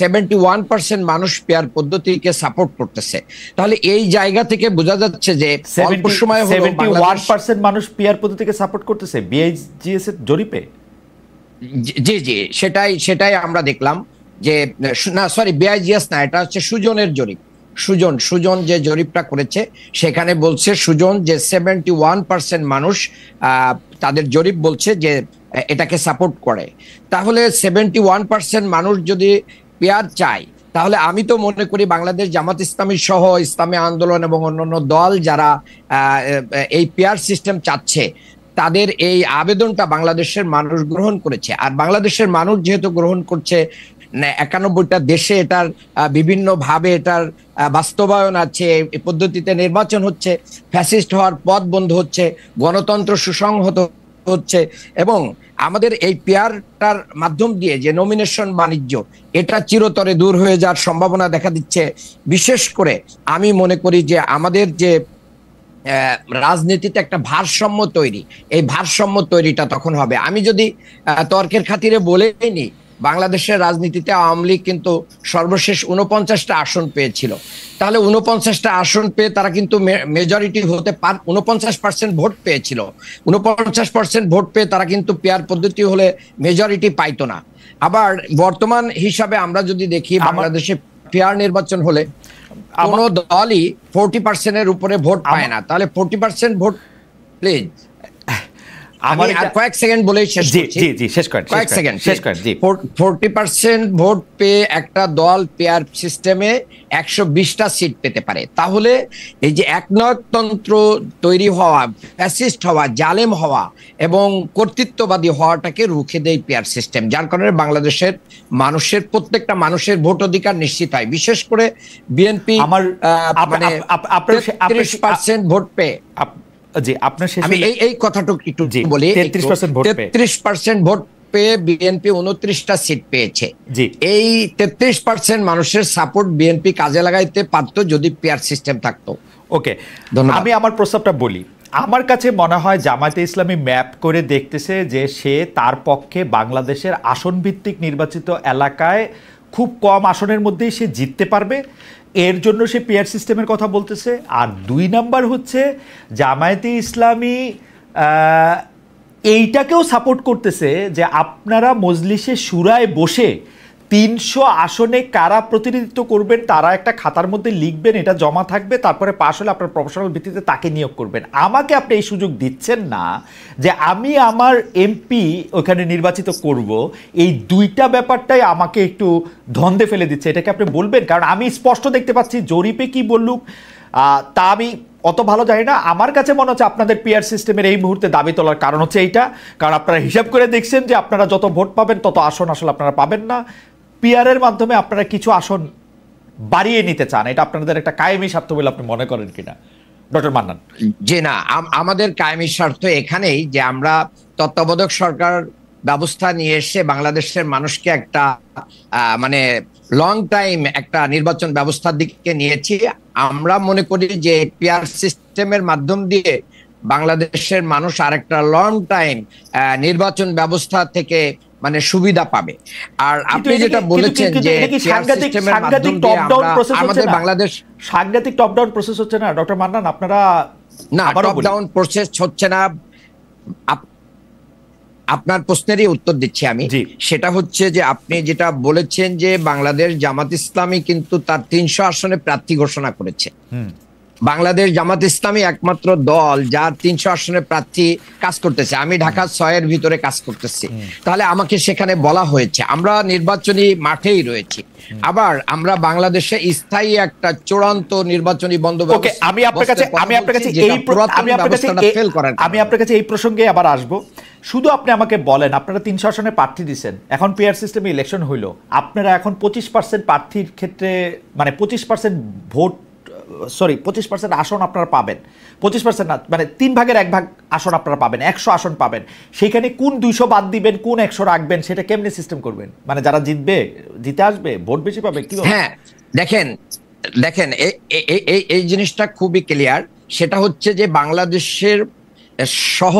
71% মানুষ পেয়ার পদ্ধতিকে সাপোর্ট করতেছে। তাহলে এই জায়গা থেকে বোঝা যাচ্ছে যে অল্প সময় 71% মানুষ পেয়ার পদ্ধতিকে সাপোর্ট করতেছে বিআইজিএস এর জরিপে। জি জি, সেটাই আমরা দেখলাম যে, না সরি, বিআইজিএস না, এটা হচ্ছে সুজনের জরিপ। সুজন যে জরিপটা করেছে সেখানে বলছে সুজন যে 71% মানুষ তাদের জরিপ বলছে যে এটাকে সাপোর্ট করে। তাহলে 71% মানুষ যদি পেয়ার চায়, তাহলে আমি তো মনে করি বাংলাদেশ জামাত ইসলামী সহ ইসলামী আন্দোলন এবং অন্যান্য দল যারা এই পেয়ার সিস্টেম চাচ্ছে, তাদের এই আবেদনটা বাংলাদেশের মানুষ গ্রহণ করেছে। আর বাংলাদেশের মানুষ যেহেতু গ্রহণ করছে, 91টা দেশে এটার বিভিন্ন ভাবে এটার বাস্তবায়ন আছে, এই পদ্ধতিতে নির্বাচন হচ্ছে, ফ্যাসিস্ট হওয়ার পথ বন্ধ হচ্ছে, গণতন্ত্র সুসংহত হচ্ছে, এবং আমাদের এই পেয়ারটার মাধ্যম দিয়ে যে নমিনেশন বাণিজ্য, এটা চিরতরে দূর হয়ে যাওয়ার সম্ভাবনা দেখা দিচ্ছে। বিশেষ করে আমি মনে করি যে আমাদের যে রাজনীতিতে একটা ভারসাম্য তৈরি, এই ভারসাম্য তৈরিটা তখন হবে। আমি যদি তর্কের খাতিরে বলেই নি, বাংলাদেশের রাজনীতিতে আওয়ামী লীগ কিন্তু সর্বশেষ 49টা আসন পেয়েছিল। তাহলে 49টা আসন পেয়ে তারা কিন্তু মেজরিটি হতে 49% ভোট পেয়েছিল। 49% ভোট পেয়ে তারা কিন্তু পেয়ার পদ্ধতি হলে মেজরিটি পাইতো না। আবার বর্তমান হিসাবে আমরা যদি দেখি, বাংলাদেশে পেয়ার নির্বাচন হলে কোন দলই 40% উপরে ভোট পায় না। তাহলে 40% ভোট, প্লিজ আমি আর কয়েক সেকেন্ড বলেই শেষ করছি। জি শেষ করেন, কয়েক সেকেন্ড শেষ করেন। জি 40% ভোট পেয়ে একটা দল পেয়ার সিস্টেমে 120টা সিট পেতে পারে। তাহলে এই যে একনায়কতন্ত্র তৈরি হওয়া, ফ্যাসিস্ট হওয়া, জালেম হওয়া এবং কর্তৃত্ববাদী হওয়াটাকে রুখে দেয় পেয়ার সিস্টেম, যার কারণে বাংলাদেশের মানুষের প্রত্যেকটা মানুষের ভোট অধিকার নিশ্চিত হয়। বিশেষ করে বিএনপি মানে 33% ভোট পেয়ে, জি আপনার আমি এই কথাটুকু একটু বলি, 33% ভোট পেয়ে বিএনপি 29টা সিট পেয়েছে। এই 33% মানুষের সাপোর্ট বিএনপি কাজে লাগাইতে পারতো যদি পেয়ার সিস্টেম থাকতো। ওকে, আমি আমার প্রস্তাবটা বলি। আমার কাছে মনে হয় জামায়াতে ইসলামী ম্যাপ করে দেখতেছে যে সে তার পক্ষে বাংলাদেশের আসন ভিত্তিক নির্বাচিত এলাকায় খুব কম আসনের মধ্যেই সে জিততে পারবে, এর জন্য সে পেয়ার সিস্টেমের কথা বলতেছে। আর 2 নাম্বার হচ্ছে জামায়াতে ইসলামী এইটাকেও সাপোর্ট করতেছে যে আপনারা মজলিসে শুরায় বসে 300 আসনে কারা প্রতিনিধিত্ব করবেন তারা একটা খাতার মধ্যে লিখবেন, এটা জমা থাকবে, তারপরে পাশ হলে আপনার প্রফেশনাল ভিত্তিতে তাকে নিয়োগ করবেন। আমাকে আপনি এই সুযোগ দিচ্ছেন না যে আমি আমার এমপি ওখানে নির্বাচিত করব, এই 2টা ব্যাপারটাই আমাকে একটু ধন্দে ফেলে দিচ্ছে। এটাকে আপনি বলবেন, কারণ আমি স্পষ্ট দেখতে পাচ্ছি জরিপে কি বললুক তা আমি অত ভালো জানি না। আমার কাছে মনে হচ্ছে আপনাদের পিআর সিস্টেমের এই মুহূর্তে দাবি তোলার কারণ হচ্ছে এইটা, কারণ আপনারা হিসাব করে দেখছেন যে আপনারা যত ভোট পাবেন তত আসন আসলে আপনারা পাবেন না। পিআরের মাধ্যমে আপনারা কিছু আসন বাড়িয়ে নিতে চান, এটা আপনাদের একটা কায়েমি স্বার্থ বলে আপনি মনে করেন কিনা ডক্টর মান্নান? জি না, আমাদের কায়েমি স্বার্থ এখানেই যে আমরা তত্ত্বাবধায়ক সরকার ব্যবস্থা নিয়ে এসে বাংলাদেশের মানুষকে একটা মানে লং টাইম একটা নির্বাচন ব্যবস্থার দিকে নিয়েছি। আমরা মনে করি যে পিআর সিস্টেমের মাধ্যম দিয়ে বাংলাদেশের মানুষ আরেকটা লং টাইম নির্বাচন ব্যবস্থা থেকে মানে সুবিধা পাবে। আর আপনি যেটা বলেছেন যে সাংঘাতিক টপ ডাউন প্রসেস হচ্ছে না, বাংলাদেশ সাংঘাতিক টপ ডাউন প্রসেস হচ্ছে না ডক্টর মান্নান? আপনারা না, টপ ডাউন প্রসেস হচ্ছে না। আপনার প্রশ্নেরই উত্তর দিচ্ছি আমি। সেটা হচ্ছে যে আপনি যেটা বলেছেন যে বাংলাদেশ জামাত ইসলামী কিন্তু তার 300 আসনে প্রার্থী ঘোষণা করেছে। বাংলাদেশ জামাত ইসলামী একমাত্র দল যার 300 আসনে প্রার্থী কাজ করতেছে। আমি ঢাকা 6-এর ভিতরে কাজ করতেছি, তাহলে আমাকে সেখানে বলা হয়েছে আমরা নির্বাচনী মাঠেই রয়েছি। আবার আমরা বাংলাদেশে স্থায়ী একটা চূড়ান্ত নির্বাচনী বন্দোবস্ত, আমি আপনার কাছে এই প্রসঙ্গে আবার আসবো। শুধু আপনি আমাকে বলেন, আপনারা 300 আসনে প্রার্থী দিচ্ছেন, এখন পিআর সিস্টেমে ইলেকশন হইল, আপনারা এখন 25% প্রার্থীর ক্ষেত্রে মানে 25% ভোট, সরি 25% আসন আপনারা পাবেন, 25% না মানে 3 ভাগের 1 ভাগ আসন আপনারা পাবেন, 100 আসন পাবেন। সেইখানে কোন 200 বাদ দিবেন, কোন 100 রাখবেন, সেটা কেমনে সিস্টেম করবেন? মানে যারা জিতে আসবে, ভোট বেশি পাবে কি? হ্যাঁ দেখেন এই জিনিসটা খুবই ক্লিয়ার। সেটা হচ্ছে যে বাংলাদেশের সহ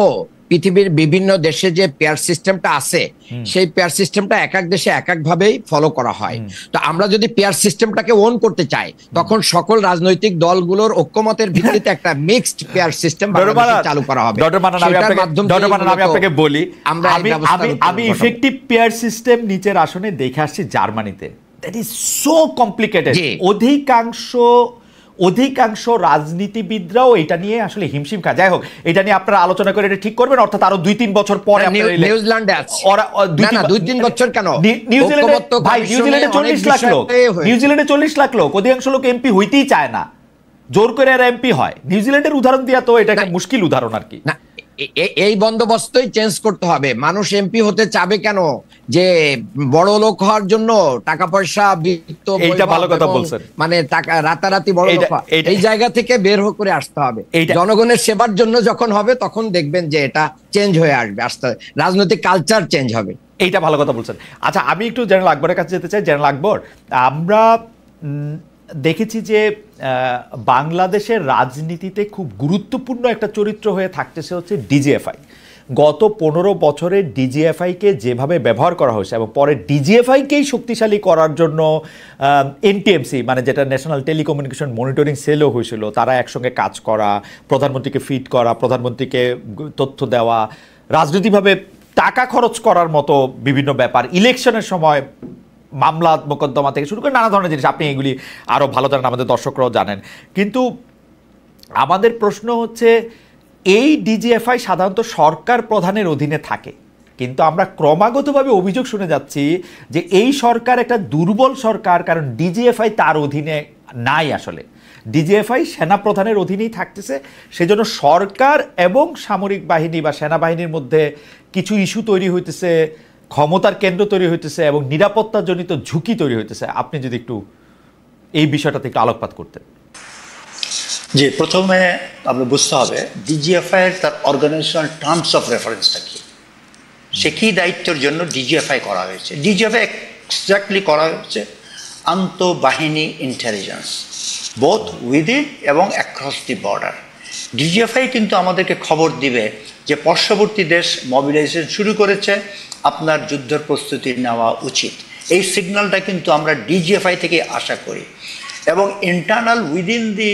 পৃথিবীর বিভিন্ন দেশে যে পেয়ার সিস্টেমটা আছে, সেই পেয়ার সিস্টেমটা এক এক দেশে এক এক ভাবেই ফলো করা হয়। তো আমরা যদি পেয়ার সিস্টেমটাকে ওন করতে চাই, তখন সকল রাজনৈতিক দলগুলোর ঐক্যমতের ভিত্তিতে একটা মিক্সড পেয়ার সিস্টেম চালু করা হবে। আমি আপনাকে বলি, আমি ইফেক্টিভ পেয়ার সিস্টেম নিচের আসনে দেখে আসছি জার্মানিতে। That is so complicated. অধিকাংশ রাজনীতিবিদরাও এটা নিয়ে আসলে হিমশিম খায়। যাই হোক, এটা নিয়ে আপনারা আলোচনা করে এটা ঠিক করবেন, অর্থাৎ আরো 2-3 বছর পরে। নিউজিল্যান্ডে আছে, ওরা 2-3 বছর কেন? নিউজিল্যান্ডে 40 লাখ লোক, নিউজিল্যান্ডে 40 লাখ লোক, অধিকাংশ লোক এমপি হইতেই চায় না, জোর করে এরা এমপি হয়। নিউজিল্যান্ডের উদাহরণ দিয়া তো এটা একটা মুশকিল উদাহরণ আর কি। এই বন্দোবস্তই চেঞ্জ করতে হবে। মানুষ এমপি হতে চাবে কেন? যে বড় লোক হওয়ার জন্য, টাকা পয়সা, বিত্ত, এইটা ভালো কথা বলছেন, মানে টাকা রাতারাতি বড় লোক, এই জায়গা থেকে বের করে আসতে হবে। জনগণের সেবার জন্য যখন হবে তখন দেখবেন যে এটা চেঞ্জ হয়ে আসবে, আস্তে রাজনৈতিক কালচার চেঞ্জ হবে। এইটা ভালো কথা বলছেন। আচ্ছা, আমি একটু জেনারেল আকবরের কাছে যেতে চাই। জেনারেল আকবর, আমরা দেখেছি যে বাংলাদেশের রাজনীতিতে খুব গুরুত্বপূর্ণ একটা চরিত্র হয়ে থাকতেছে হচ্ছে ডিজিএফআই। গত 15 বছরে ডিজিএফআইকে যেভাবে ব্যবহার করা হয়েছে এবং পরে ডিজিএফআইকেই শক্তিশালী করার জন্য এনটিএমসি, মানে যেটা ন্যাশনাল টেলিকমিউনিকেশন মনিটরিং সেলও হয়েছিল, তারা একসঙ্গে কাজ করা, প্রধানমন্ত্রীকে ফিড করা, প্রধানমন্ত্রীকে তথ্য দেওয়া, রাজনৈতিকভাবে টাকা খরচ করার মতো বিভিন্ন ব্যাপার, ইলেকশনের সময় মামলা মোকদ্দমা থেকে শুরু করে নানা ধরনের জিনিস, আপনি এগুলি আরও ভালো জানেন, আমাদের দর্শকরাও জানেন। কিন্তু আমাদের প্রশ্ন হচ্ছে, এই ডিজিএফআই সাধারণত সরকার প্রধানের অধীনে থাকে, কিন্তু আমরা ক্রমাগতভাবে অভিযোগ শুনে যাচ্ছি যে এই সরকার একটা দুর্বল সরকার, কারণ ডিজিএফআই তার অধীনে নাই। আসলে ডিজিএফআই সেনাপ্রধানের অধীনেই থাকতেছে। সেজন্য সরকার এবং সামরিক বাহিনী বা সেনাবাহিনীর মধ্যে কিছু ইস্যু তৈরি হইতেছে, ক্ষমতার কেন্দ্র তৈরি হইতেছে এবং নিরাপত্তাজনিত ঝুঁকি তৈরি হইতেছে। আপনি যদি একটু এই বিষয়টাতে একটু আলোকপাত করতেন। জি, প্রথমে আপনার বুঝতে হবে ডিজিএফআই এর তার অর্গানাইজেশনাল টার্মস অফ রেফারেন্সটা কি, সে কি দায়িত্বের জন্য ডিজিএফআই করা হয়েছে। ডিজিএফআই এক্স্যাক্টলি করা হয়েছে আন্তঃবাহিনী ইন্টেলিজেন্স, বোথ উইদিন এবং অ্যাক্রস দি বর্ডার। ডিজিএফআই কিন্তু আমাদেরকে খবর দিবে যে পার্শ্ববর্তী দেশ মোবিলাইজেশন শুরু করেছে, আপনার যুদ্ধের প্রস্তুতি নেওয়া উচিত। এই সিগন্যালটা কিন্তু আমরা ডিজিএফআই থেকে আশা করি। এবং ইন্টারনাল উইদিন দি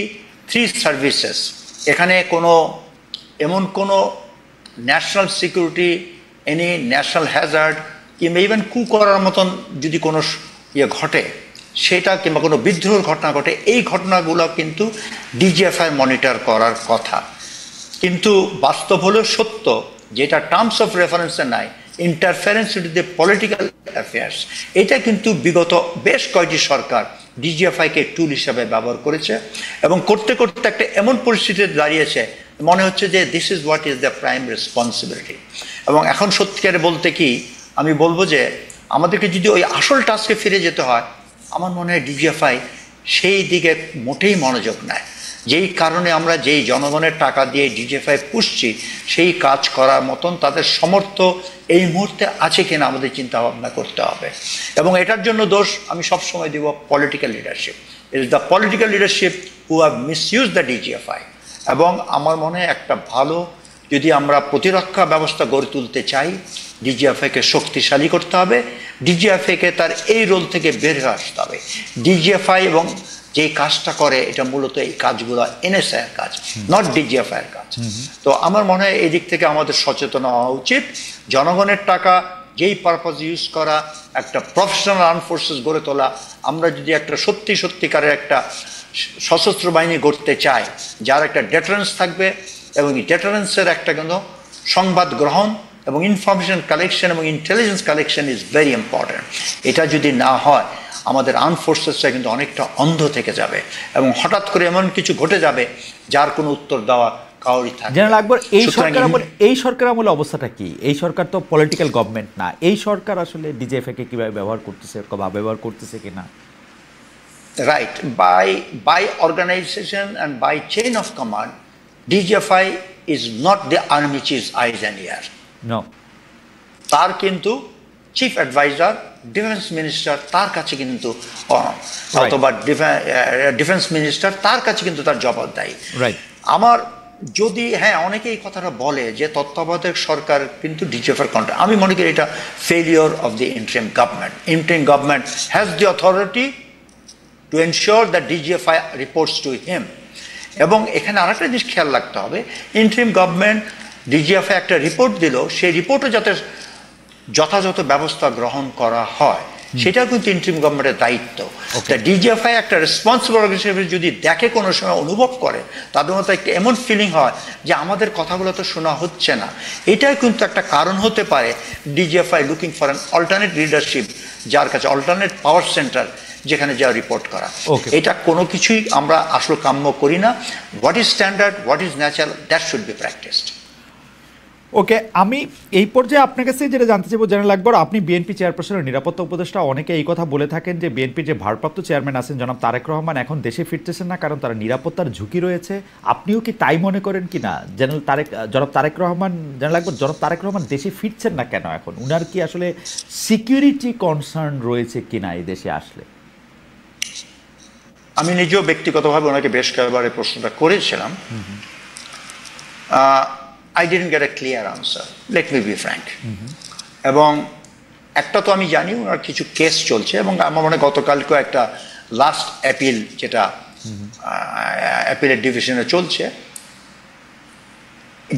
3 সার্ভিসেস, এখানে এমন কোনো national security, any national Hazard কিংবা ইভেন কু করার মতন যদি কোনো ঘটে সেটা, কিংবা কোনো বিদ্রোহের ঘটনা ঘটে, এই ঘটনাগুলো কিন্তু ডিজিএফআই মনিটর করার কথা। কিন্তু বাস্তব হলো সত্য, যেটা টার্মস অফ রেফারেন্সে নাই, interference into the political affairs, এটা কিন্তু বিগত বেশ কয়েকটি সরকার ডিজিএফআইকে টুল হিসাবে ব্যবহার করেছে এবং করতে করতে একটা এমন পরিস্থিতিতে দাঁড়িয়েছে মনে হচ্ছে যে this is what is the prime responsibility. এবং এখন সত্যিকারে বলতে কি আমি বলবো যে আমাদেরকে যদি ওই আসল টাস্কে ফিরে যেতে হয়, আমার মনে হয় ডিজিএফআই সেই দিকে মোটেই মনোযোগ নেয়। যেই কারণে আমরা যেই জনগণের টাকা দিয়ে ডিজিএফআই পুষছি, সেই কাজ করার মতন তাদের সমর্থ এই মুহূর্তে আছে কিনা আমাদের চিন্তা ভাবনা করতে হবে। এবং এটার জন্য দোষ আমি সবসময় দিব political leadership. It is the political leadership who have misuse the DGFI. এবং আমার মনে হয় একটা ভালো, যদি আমরা প্রতিরক্ষা ব্যবস্থা গড়ে তুলতে চাই, ডিজিএফআইকে শক্তিশালী করতে হবে, ডিজিএফআইকে তার এই রোল থেকে বের হয়ে আসতে হবে। ডিজিএফআই এবং যে কাজটা করে এটা মূলত এই কাজগুলো এনএসআই এর কাজ, নট ডিজিএফআই এর কাজ। তো আমার মনে হয় এই দিক থেকে আমাদের সচেতন হওয়া উচিত। জনগণের টাকা যেই পারপাস ইউজ করা, একটা প্রফেশনাল আর্ম ফোর্সেস গড়ে তোলা, আমরা যদি একটা সত্যিকারের একটা সশস্ত্র বাহিনী গড়তে চাই যার একটা ডেটারেন্স থাকবে, এবং এই ডেটারেন্সের একটা কিন্তু সংবাদ গ্রহণ এবং ইনফরমেশন কালেকশন এবং intelligence collection is very important. এটা যদি না হয় আমাদের আর্ম ফোর্সেসটা কিন্তু অনেকটা অন্ধ থেকে যাবে এবং হঠাৎ করে এমন কিছু ঘটে যাবে যার কোনো উত্তর দেওয়া কাউরই থাকে। জেনারেল আকবর, এই সরকার আমলে অবস্থাটা কি? এই সরকার তো পলিটিক্যাল গভর্নমেন্ট না, এই সরকার আসলে ডিজিএফআইকে কিভাবে ব্যবহার করতেছে বা ব্যবহার করতেছে কিনা? Right, by organisation and by chain of command, DGFI is not the army chief eyes and ear. No, তার কিন্তু চিফ অ্যাডভাইজার ডিফেন্স মিনিস্টার তার কাছে কিন্তু, অথবা ডিফেন্স মিনিস্টার তার কাছে কিন্তু তার জবাবদাহি। আমার যদি অনেকে এই কথাটা বলে যে তত্ত্বাবধায়ক সরকার কিন্তু ডিজিএফআই কন্ট্রোল, আমি মনে করি এটা failure of the interim government. Interim government has the authority to ensure that DGFI reports to him. এবং এখানে আরেকটা জিনিস খেয়াল রাখতে হবে, ইন্টারিম গভর্নমেন্ট ডিজিএফআই একটা রিপোর্ট দিল, সেই রিপোর্টে যাতে যথাযথ ব্যবস্থা গ্রহণ করা হয়, সেটাও কিন্তু ইন্টারিম গভর্নমেন্টের দায়িত্ব। ডিজিএফআই একটা রেসপন্সিবল অর্গানাইজেশন যদি দেখে কোনো সময় অনুভব করে, তাদের মধ্যে একটা এমন ফিলিং হয় যে আমাদের কথাগুলো তো শোনা হচ্ছে না, এটাই কিন্তু একটা কারণ হতে পারে DGFI looking for an alternate leadership, যার কাছে অল্টারনেট পাওয়ার সেন্টার যেখানে যা রিপোর্ট করা। এটা কোনো কিছুই আমরা আসলে কাম্য করি না। What is standard, what is natural, that should be practised. Okay, আমি এই পর্যায়ে আপনার কাছে যেটা জানতে চাইবো জেনারেল আকবর, আপনি বিএনপি চেয়ারপারসনের নিরাপত্তা উপদেষ্টা, অনেকে এই কথা বলে থাকেন যে বিএনপির যে ভারপ্রাপ্ত চেয়ারম্যান আছেন জনাব তারেক রহমান এখন দেশে ফিরতেছেন না কারণ তারা নিরাপত্তার ঝুঁকি রয়েছে। আপনিও কি তাই মনে করেন কি না? জনাব তারেক রহমান, জেনারেল আকবর, জনাব তারেক রহমান দেশে ফিরছেন না কেন এখন? উনার কি আসলে সিকিউরিটি কনসার্ন রয়েছে কিনা এই দেশে আসলে? আমি নিজেও ব্যক্তিগতভাবে ওনাকে বেশ কয়েকবার এই প্রশ্নটা করেছিলাম। I didn't get a clear answer. Let me be frank. এবং একটা তো আমি জানি ওনার কিছু কেস চলছে, এবং আমার মনে গতকালকেও একটা লাস্ট অ্যাপিল, যেটা অ্যাপিলের ডিভিশনে চলছে,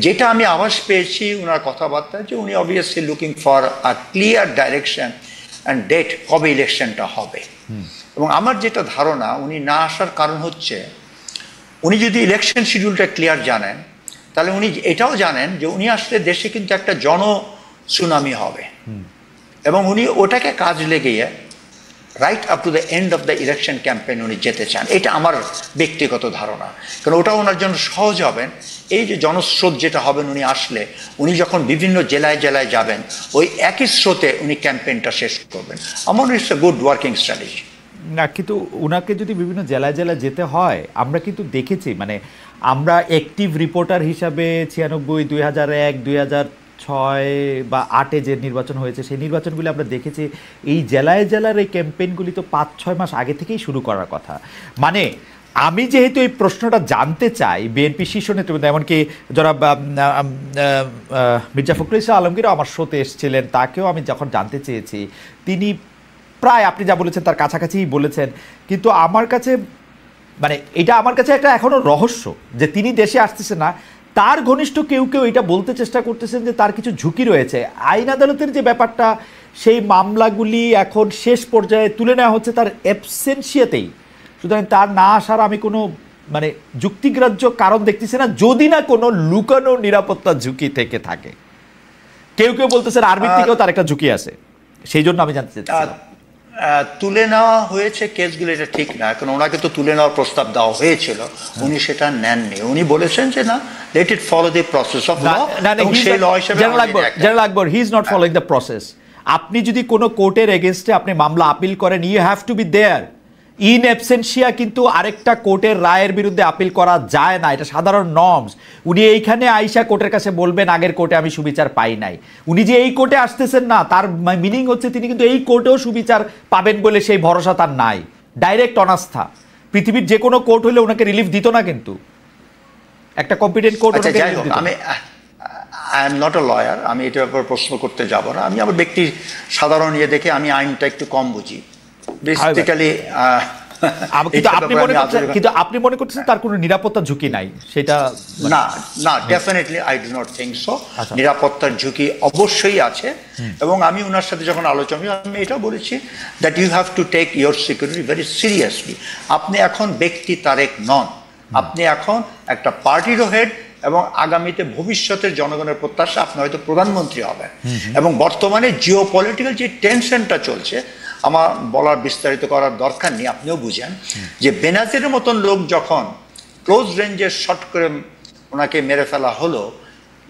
যেটা আমি আভাস পেয়েছি ওনার কথাবার্তা, যে উনি obviously looking for a clear direction and date, কবে ইলেকশনটা হবে। এবং আমার যেটা ধারণা, উনি না আসার কারণ হচ্ছে, উনি যদি ইলেকশন শিডিউলটা ক্লিয়ার জানেন, তাহলে উনি এটাও জানেন যে উনি আসলে দেশে কিন্তু একটা জন সুনামি হবে, এবং উনি ওটাকে কাজ লেগিয়ে right up to the end of the election campaign উনি যেতে চান। এটা আমার ব্যক্তিগত ধারণা, কারণ ওটা ওনার জন্য সহজ হবেন। এই যে জনস্রোত যেটা হবেন উনি আসলে, উনি যখন বিভিন্ন জেলায় জেলায় যাবেন, ওই একই স্রোতে উনি ক্যাম্পেইনটা শেষ করবেন। আমার it's a good working strategy. না, কিন্তু ওনাকে যদি বিভিন্ন জেলায় জেলায় যেতে হয়, আমরা কিন্তু দেখেছি, মানে আমরা অ্যাক্টিভ রিপোর্টার হিসাবে 96, 2001, 2006 বা 2008 যে নির্বাচন হয়েছে, সেই নির্বাচনগুলি আমরা দেখেছি। এই জেলায় জেলার এই ক্যাম্পেইনগুলি তো 5-6 মাস আগে থেকেই শুরু করার কথা। মানে আমি যেহেতু এই প্রশ্নটা জানতে চাই, বিএনপি শীর্ষ নেতৃবৃন্দ, এমনকি যারা মির্জা ফখরুল ইসলাম আলমগীরও আমার শোতে এসেছিলেন, তাকেও আমি যখন জানতে চেয়েছি, তিনি প্রায় আপনি যা বলেছেন তার কাছাকাছিই বলেছেন। কিন্তু আমার কাছে, মানে এটা আমার কাছে একটা এখনও রহস্য যে তিনি দেশে আসতেছে না। তার ঘনিষ্ঠ কেউ কেউ এটা বলতে চেষ্টা করতেছেন যে তার কিছু ঝুঁকি রয়েছে। আইন আদালতের যে ব্যাপারটা, সেই মামলাগুলি এখন শেষ পর্যায়ে তুলে নেওয়া হচ্ছে তার অ্যাবসেন্সিয়াতেই। সুতরাং তার না আসার আমি কোনো মানে যুক্তিগ্রাহ্য কারণ দেখতেছি না, যদি না কোনো লুকানো নিরাপত্তা ঝুঁকি থেকে থাকে। কেউ কেউ বলতেছেন আর্মির থেকেও তার একটা ঝুঁকি আছে, সেই জন্য আমি জানতে চাচ্ছি। তুলে নেওয়া হয়েছে কেসগুলো, এটা ঠিক না, কারণ ওনাকে তো তুলে নেওয়ার প্রস্তাব দেওয়া হয়েছিল, উনি সেটা নেননি। উনি বলেছেন যে না, let it follow the process of law, এবং সেই ল হিসেবে general Akbar, he is not following the process. আপনি যদি কোনো কোর্টের এগেনস্টে আপনি মামলা আপিল করেন, you have to be there in absentia, কিন্তু আরেকটা কোর্টের রায়ের বিরুদ্ধে আপিল করা যায় না, এটা সাধারণ নর্মস। উনি এইখানে আইসা কোর্টের কাছে বলবেন আগের কোর্টে আমি সুবিচার পাই নাই। উনি যে এই কোর্টে আসতেছেন না, তার মিনিং হচ্ছে তিনি কিন্তু এই কোর্টেও সুবিচার পাবেন বলে সেই ভরসা তার নাই। ডাইরেক্ট অনাস্থা। পৃথিবীর যে কোনো কোর্ট হলে ওনাকে রিলিফ দিত না, কিন্তু একটা কম্পিটেন্ট কোর্ট ওনাকে রিলিফ দিত। I am not a lawyer, আমি এটার উপর প্রশ্ন করতে যাব না। আমি আমার ব্যক্তি সাধারণ ইয়ে দেখে আমি আইনটা একটু কম বুঝি বেসিক্যালি। কিন্তু আপনি মনে করছেন তার কোনো নিরাপত্তা ঝুঁকি নাই, সেটা? না না, definitely I do not think so. নিরাপত্তার ঝুঁকি অবশ্যই আছে, এবং আমি ওনার সাথে যখন আলোচনা, আমি এটা বলেছি that you have to take your security very seriously. আপনি এখন ব্যক্তি তারেক নন, আপনি এখন একটা পার্টিরও হেড, এবং আগামীতে ভবিষ্যতের জনগণের প্রত্যাশা আপনি হয়তো প্রধানমন্ত্রী হবেন। এবং বর্তমানে জিও পলিটিক্যাল যে টেনশনটা চলছে, আমার বলার বিস্তারিত করার দরকার নেই, আপনিও বুঝেন যে বেনাজিরের মতন লোক যখন ক্লোজ রেঞ্জে শট করে ওনাকে মেরে ফেলা হলো,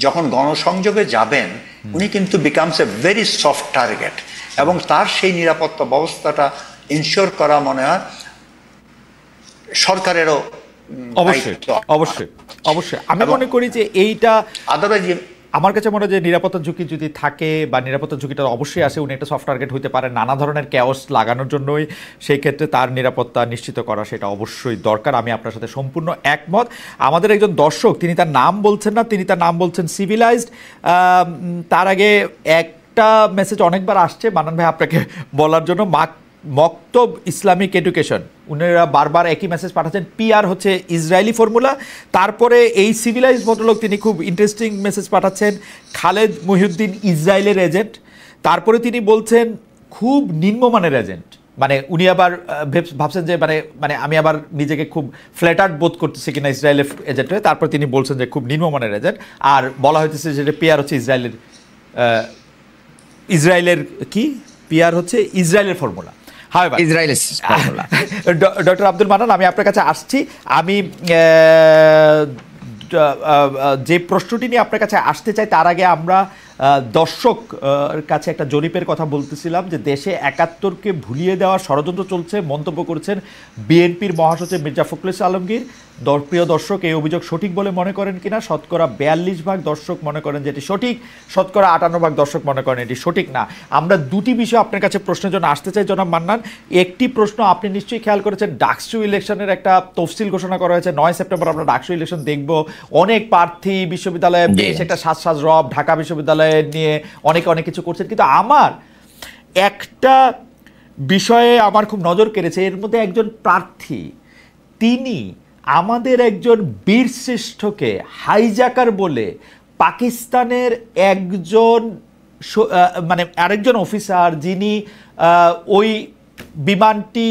যখন গণসংযোগে যাবেন, উনি কিন্তু becomes a very soft target, এবং তার সেই নিরাপত্তা ব্যবস্থাটা ইনশিওর করা মনে হয় সরকারেরও অবশ্যই অবশ্যই অবশ্যই। আমি মনে করি যে এইটা আদারওয়াইজ আমার কাছে মনে হয় যে নিরাপত্তা ঝুঁকি যদি থাকে, বা নিরাপত্তা ঝুঁকিটা অবশ্যই আসে, উনি একটা সফট টার্গেট হইতে পারেন নানা ধরনের ক্যাওস লাগানোর জন্যই। সেই ক্ষেত্রে তার নিরাপত্তা নিশ্চিত করা সেটা অবশ্যই দরকার। আমি আপনার সাথে সম্পূর্ণ একমত। আমাদের একজন দর্শক, তিনি তার নাম বলছেন না, তিনি তার নাম বলছেন সিভিলাইজড। তার আগে একটা মেসেজ অনেকবার আসছে মান্নান ভাই আপনাকে বলার জন্য, মক্তব ইসলামিক এডুকেশন, উনারা বারবার একই মেসেজ পাঠাচ্ছেন। পিআর হচ্ছে ইসরায়েলি ফর্মুলা। তারপরে এই সিভিলাইজ ভদ্রলোক তিনি খুব ইন্টারেস্টিং মেসেজ পাঠাচ্ছেন, খালেদ মহিউদ্দিন ইসরায়েলের এজেন্ট। তারপরে তিনি বলছেন খুব নিম্নমানের এজেন্ট, মানে উনি আবার ভাবছেন যে মানে আমি আবার নিজেকে খুব ফ্ল্যাটার্ড বোধ করতেছি কিনা ইসরায়েলের এজেন্ট হয়ে। তারপর তিনি বলছেন যে খুব নিম্নমানের এজেন্ট, আর বলা হইতেছে যে পিআর হচ্ছে ইসরায়েলের কি পিআর হচ্ছে ইসরায়েলের ফর্মুলা। ডক্টর আব্দুল মান্নান, আমি আপনার কাছে আসছি। আমি যে প্রশ্নটি নিয়ে আপনার কাছে আসতে চাই তার আগে আমরা দর্শক কাছে একটা জরিপের কথা বলতেছিলাম যে দেশে ৭১কে ভুলিয়ে দেওয়ার ষড়যন্ত্র চলছে মন্তব্য করেছেন বিএনপির মহাসচিব মির্জা ফখরুল ইসলাম আলমগীর। প্রিয় দর্শক, এই অভিযোগ সঠিক বলে মনে করেন কিনা? শতকরা ৪২% দর্শক মনে করেন যেটি সঠিক, শতকরা ৫৮% দর্শক মনে করেন এটি সঠিক না। আমরা দুটি বিষয় আপনার কাছে প্রশ্নের জন্য আসতে চাই জনাব মান্নান। একটি প্রশ্ন আপনি নিশ্চয়ই খেয়াল করেছেন, ডাকসু ইলেকশনের একটা তফসিল ঘোষণা করা হয়েছে। ৯ সেপ্টেম্বর আমরা ডাকসু ইলেকশন দেখব। অনেক প্রার্থী বিশ্ববিদ্যালয়ে বেশ একটা সাজ রব, ঢাকা বিশ্ববিদ্যালয়ে নিয়ে অনেক কিছু করছেন, কিন্তু আমার একটা বিষয়ে আমার খুব নজর কেড়েছে। এর মধ্যে একজন প্রার্থী তিনি আমাদের একজন বীরশ্রেষ্ঠকে হাইজাকার বলে পাকিস্তানের একজন মানে আরেকজন অফিসার যিনি ওই বিমানটি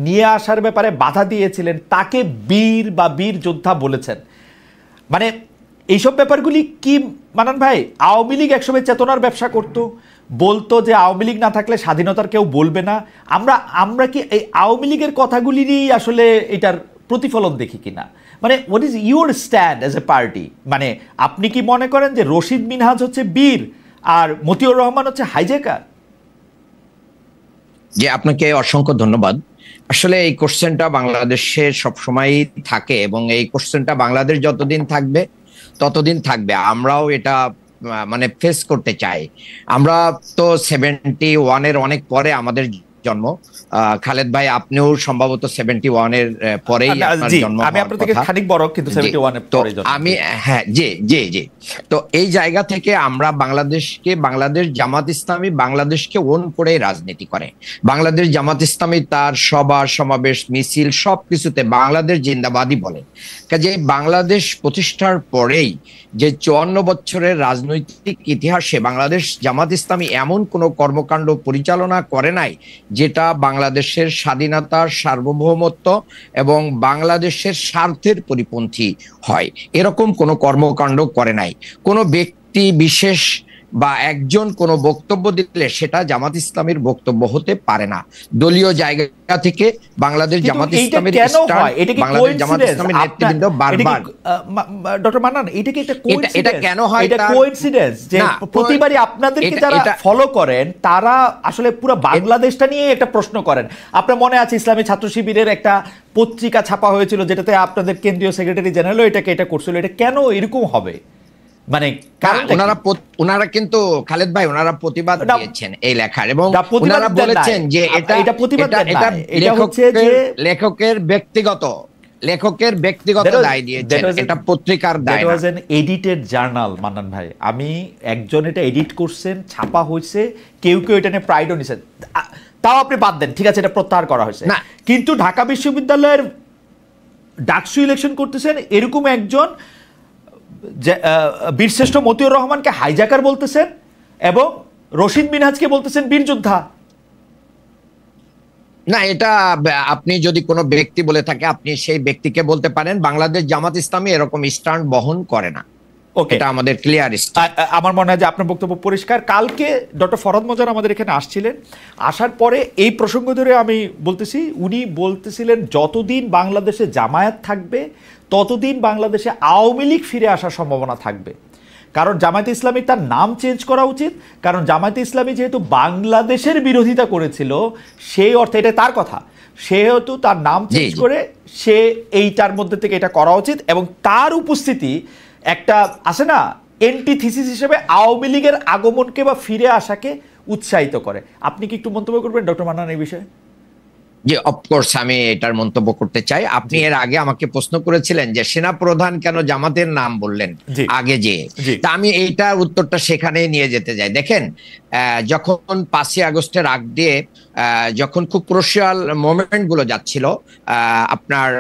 নিয়ে আসার ব্যাপারে বাধা দিয়েছিলেন তাকে বীর বা বীর যোদ্ধা বলেছেন। মানে এইসব ব্যাপারগুলি কি মানান ভাই? আওয়ামী লীগ একসময় চেতনার ব্যবসা করত, বলতো যে আওয়ামী লীগ না থাকলে স্বাধীনতার কেউ বলবে না। আমরা কি এই আওয়ামী লীগের কথাগুলিরই আসলে এটার প্রতিফলন দেখি কিনা? মানে what is your stand as a party? মানে আপনি কি মনে করেন যে রশিদ মিনহাজ হচ্ছে বীর আর মতিউর রহমান হচ্ছে হাইজ্যাকার? যে আপনাকে অসংখ্য ধন্যবাদ। আসলে এই কোশ্চেনটা বাংলাদেশে সবসময় থাকে এবং এই কোশ্চেনটা বাংলাদেশ যতদিন থাকবে ততদিন থাকবে। আমরাও এটা মানে ফেস করতে চাই। আমরা তো 71-এর অনেক পরে আমাদের জন্ম। খালেদ ভাই, আপনিও সম্ভবত 71-এর পরেই আপনার জন্ম। আমি আপনার থেকে খানিক বড়, কিন্তু 71-এর পরে জন্ম। আমি হ্যাঁ জি। তো এই জায়গা থেকে আমরা বাংলাদেশ জামাত ইসলামী বাংলাদেশকে ওন করে রাজনীতি করে। বাংলাদেশ জামাত ইসলামী তার সভা সমাবেশ মিছিল সবকিছুতে বাংলাদেশ জিন্দাবাদই বলে। কাজে বাংলাদেশ প্রতিষ্ঠার পরেই যে 54 বছরের রাজনৈতিক ইতিহাসে বাংলাদেশ জামাত ইসলামী এমন কোনো কর্মকাণ্ড পরিচালনা করে নাই যেটা বাংলাদেশের স্বাধীনতার সার্বভৌমত্ব এবং বাংলাদেশের স্বার্থের পরিপন্থী হয়, এরকম কোনো কর্মকাণ্ড করে নাই। কোনো ব্যক্তি বিশেষ বা একজন কোনো বক্তব্য দিলে সেটা জামাত ইসলামের বক্তব্য হতে পারে না। দলীয় জায়গা থেকে বাংলাদেশ জামাত ইসলামের বাংলাদেশ জামাত ইসলামের নেতৃবৃন্দ বারবার ডক্টর মান্নান, এটা কি একটা কোইন্সিডেন্স? এটা কেন হয়? এটা কোইন্সিডেন্স যে প্রতিবারই আপনাদেরকে যারা ফলো করেন তারা আসলে পুরো বাংলাদেশটা নিয়ে একটা প্রশ্ন করেন। আপনার মনে আছে ইসলামী ছাত্র শিবিরের একটা পত্রিকা ছাপা হয়েছিল যেটাতে আপনাদের কেন্দ্রীয় সেক্রেটারি জেনারেল এটা করছিল। এটা কেন এরকম হবে? মানে ওনারা কিন্তু খালেদ ভাই ওনারা প্রতিবাদ দিয়েছেন এই লেখার এবং ওনারা বলেছেন যে এটা লেখকের ব্যক্তিগত দায় দিয়েছেন, এটা পত্রিকার দায় না। এডিটেড জার্নাল মান্নান ভাই, আমি একজন এটা এডিট করছেন, ছাপা হয়েছে, কেউ এটা নিয়ে প্রাইডও নিছেন, তাও আপনি বাদ দেন, ঠিক আছে, এটা প্রত্যাহার করা হয়েছে। কিন্তু ঢাকা বিশ্ববিদ্যালয়ের ডাকসু ইলেকশন করতেছেন এরকম একজন বীরশ্রেষ্ঠ মতিউর রহমানকে হাইজাকার বলতেছেন এবং রশিদ মিনহাজকে বলতেছেন বীর যোদ্ধা। না, এটা আপনি যদি কোনো ব্যক্তি বলে থাকে আপনি সেই ব্যক্তিকে বলতে পারেন। বাংলাদেশ জামাত ইসলামী এরকম স্ট্যান্ড বহন করে না, এটা আমাদের ক্লিয়ার। আমার মনে হয় যে আপনার বক্তব্য পরিষ্কার। কালকে ডক্টর ফরহাদ মজার আমাদের এখানে আসছিলেন, আসার পরে এই প্রসঙ্গ ধরে আমি বলতেছি, উনি বলতেছিলেন যতদিন বাংলাদেশে জামায়াত থাকবে ততদিন বাংলাদেশে আওয়ামী লীগ ফিরে আসার সম্ভাবনা থাকবে। কারণ জামায়াতে ইসলামী তার নাম চেঞ্জ করা উচিত, কারণ জামায়াতে ইসলামী যেহেতু বাংলাদেশের বিরোধিতা করেছিল সেই অর্থে, এটা তার কথা, সেহেতু তার নাম চেঞ্জ করে সে এইটার মধ্যে থেকে এটা করা উচিত এবং তার উপস্থিতি একটা আছে না এন্টিথিসিস হিসেবে আওয়ামী লীগের আগমনকে বা ফিরে আসাকে উৎসাহিত করে। আপনি কি একটু মন্তব্য করবেন ডক্টর মান্নান এই বিষয়ে? জি, অফকোর্স আমি এটার মন্তব্য করতে চাই। আপনি এর আগে আমাকে প্রশ্ন করেছিলেন যে সেনা প্রধান কেন জামাতের নাম বললেন আগে, যে তা আমি এইটার উত্তরটা সেখানেই নিয়ে যেতে চাই। দেখেন, যখন 5ই আগস্টের আগ দিয়ে যখন খুব ক্রুশিয়াল মোমেন্ট গুলো যাচ্ছিল আপনার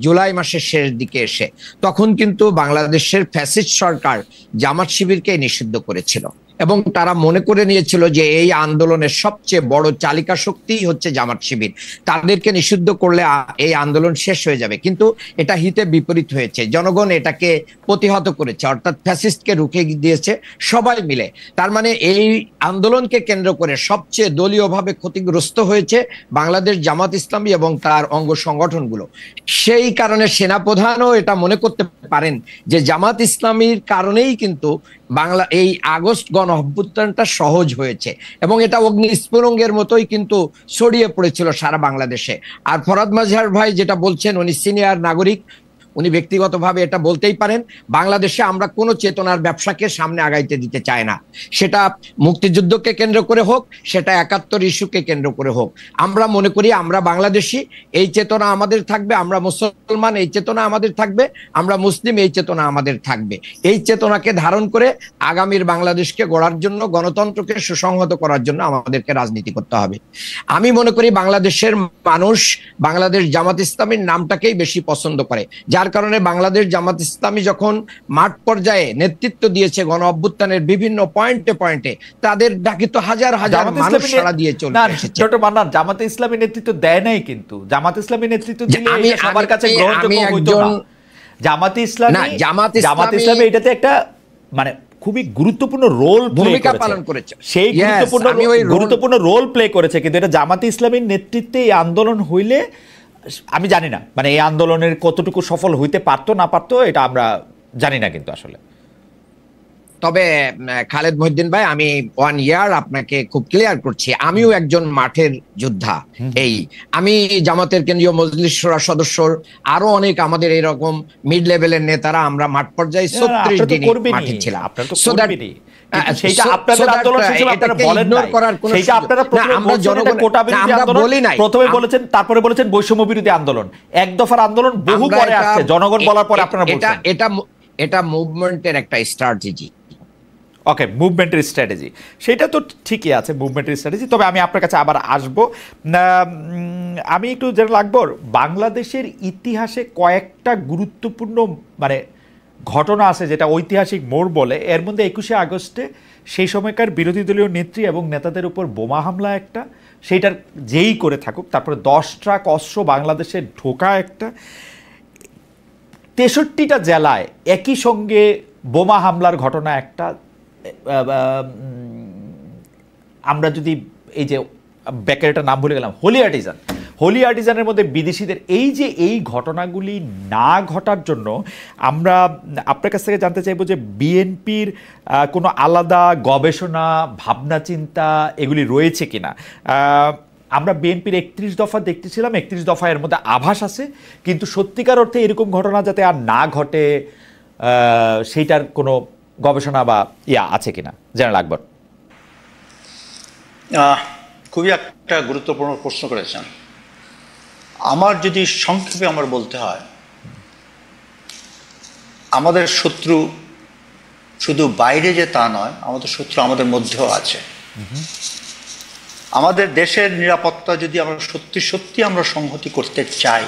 জুলাই মাসের শেষ দিকে এসে, তখন কিন্তু বাংলাদেশের ফ্যাসিস্ট সরকার জামাত শিবিরকে নিষিদ্ধ করেছিল এবং তারা মনে করে নিয়েছিল যে এই আন্দোলনের সবচেয়ে বড় চালিকা শক্তিই হচ্ছে জামাত শিবির, তাদেরকে নিষিদ্ধ করলে এই আন্দোলন শেষ হয়ে যাবে। কিন্তু এটা হিতে বিপরীত হয়েছে, জনগণ এটাকে প্রতিহত করেছে, অর্থাৎ ফ্যাসিস্টকে রুখে দিয়েছে সবাই মিলে। তার মানে এই আন্দোলনকে কেন্দ্র করে সবচেয়ে দলীয়ভাবে ক্ষতিগ্রস্ত হয়েছে বাংলাদেশ জামাত ইসলামী এবং তার অঙ্গ সংগঠনগুলো। সেই কারণে সেনাপ্রধানও এটা মনে করতে পারেন যে জামাত ইসলামীর কারণেই কিন্তু বাংলা এই আগস্ট গণ অভ্যুত্থানটা সহজ হয়েছে এবং এটা অগ্নিস্ফুলিঙ্গের মতোই কিন্তু ছড়িয়ে পড়েছিল সারা বাংলাদেশে। আর ফরহাদ মাজহার ভাই যেটা বলছেন, উনি সিনিয়র নাগরিক, উনি ব্যক্তিগতভাবে এটা বলতেই পারেন, বাংলাদেশে আমরা কোনো চেতনার ব্যবসাকে সামনে আগাইতে দিতে চাই না। সেটা মুক্তিযুদ্ধকে কেন্দ্র করে হোক, সেটা ৭১ ইস্যুকে কেন্দ্র করে হোক। আমরা মনে করি আমরা বাংলাদেশি, এই চেতনা আমাদের থাকবে, আমরা মুসলমান এই চেতনা আমাদের থাকবে, আমরা মুসলিম এই চেতনা আমাদের থাকবে। এই চেতনাকে ধারণ করে আগামীর বাংলাদেশকে গড়ার জন্য, গণতন্ত্রকে সুসংহত করার জন্য আমাদেরকে রাজনীতি করতে হবে। আমি মনে করি বাংলাদেশের মানুষ বাংলাদেশ জামাত ইসলামীর নামটাকেই বেশি পছন্দ করে, যার কারণে বাংলাদেশ জামাত ইসলামী যখন মাঠ পর্যায়ে নেতৃত্ব দিয়েছে গণ অভ্যুত্থানের বিভিন্ন পয়েন্টে পয়েন্টে, তাদের ডাকি তো হাজার হাজার মানুষ সাড়া দিয়ে চলে এসেছে। ছোট মান্নান, জামাতে ইসলামী নেতৃত্ব দেয় নাই, কিন্তু জামাতে ইসলামী নেতৃত্ব দিলে এটা সবার কাছে গ্রহণযোগ্য হইতো না। জামাতে ইসলামী এটাতে একটা মানে খুবই গুরুত্বপূর্ণ রোল ভূমিকা পালন করেছে, সেই গুরুত্বপূর্ণ রোল প্লে করেছে। কিন্তু এটা জামাতে ইসলামীর নেতৃত্বে এই আন্দোলন হইলে আমি জানি না, মানে এই আন্দোলনের কতটুকু সফল হইতে পারতো না পারতো এটা আমরা জানি না কিন্তু আসলে। তবে খালেদ মহিউদ্দিন ভাই, আমি 1 ইয়ার আপনাকে খুব ক্লিয়ার করছি, আমিও একজন মাঠের যোদ্ধা। আমি জামাতের কেন্দ্রীয় মজলিস শুরা সদস্য, আরো অনেক আমাদের এরকম মিড লেভেলের নেতারা আমরা মাঠ পর্যায়ে 36 দিন মাঠে ছিলাম। তারপরে বলেছেন বৈষম্য বিরোধী আন্দোলন, এক দফার আন্দোলন বহু পরে আসছে, জনগণ বলার পর আপনারা বলছেন এটা মুভমেন্টের একটা স্ট্র্যাটেজি। ওকে, মুভমেন্টের স্ট্র্যাটেজি, সেটা তো ঠিকই আছে, মুভমেন্টের স্ট্র্যাটেজি। তবে আমি আপনার কাছে আবার আসবো, আমি একটু যেটা লাগবো, বাংলাদেশের ইতিহাসে কয়েকটা গুরুত্বপূর্ণ মানে ঘটনা আছে যেটা ঐতিহাসিক মোড় বলে। এর মধ্যে 21শে আগস্টে সেই সময়কার বিরোধী দলীয় নেত্রী এবং নেতাদের উপর বোমা হামলা একটা, সেইটার যেই করে থাকুক, তারপরে 10 ট্রাক অস্ত্র বাংলাদেশে ঢোকা একটা, 63টা জেলায় একই সঙ্গে বোমা হামলার ঘটনা একটা। আমরা যদি এই যে বেকারিটার নাম ভুলে গেলাম, হোলি আর্টিজানের মধ্যে বিদেশিদের এই ঘটনাগুলি না ঘটার জন্য আমরা আপনার কাছ থেকে জানতে চাইবো যে বিএনপির কোনো আলাদা গবেষণা, ভাবনা চিন্তা এগুলি রয়েছে কিনা। আমরা বিএনপির 31 দফা দেখতেছিলাম, 31 দফা এর মধ্যে আভাস আছে, কিন্তু সত্যিকার অর্থে এরকম ঘটনা যাতে আর না ঘটে সেইটার কোনো গবেষণা বা আছে কিনা জেনে লাগবে। খুবই একটা গুরুত্বপূর্ণ প্রশ্ন করেছেন। আমার যদি সংক্ষেপে আমার বলতে হয়, আমাদের শত্রু শুধু বাইরে যে তা নয়, আমাদের শত্রু আমাদের মধ্যেও আছে। আমাদের দেশের নিরাপত্তা যদি আমরা সত্যি আমরা সংহতি করতে চাই,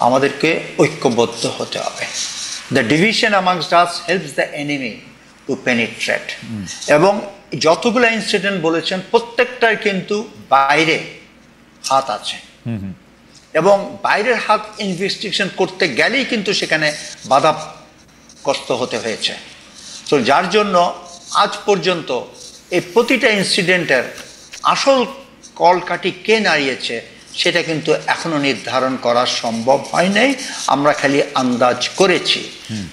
আমাদেরকে ঐক্যবদ্ধ হতে হবে। The division amongst us helps the enemy to penetrate. এবং যতগুলো ইনসিডেন্ট বলেছেন প্রত্যেকটার কিন্তু বাইরে হাত আছে, এবং বাইরের হাত ইনভেস্টিগেশন করতে গেলেই কিন্তু সেখানে বাধাগ্রস্ত হতে হয়েছে। তো যার জন্য আজ পর্যন্ত এই প্রতিটা ইনসিডেন্টের আসল কলকাঠি কে নাড়িয়েছে সেটা কিন্তু এখনো নির্ধারণ করা সম্ভব হয় নাই, আমরা খালি আন্দাজ করেছি।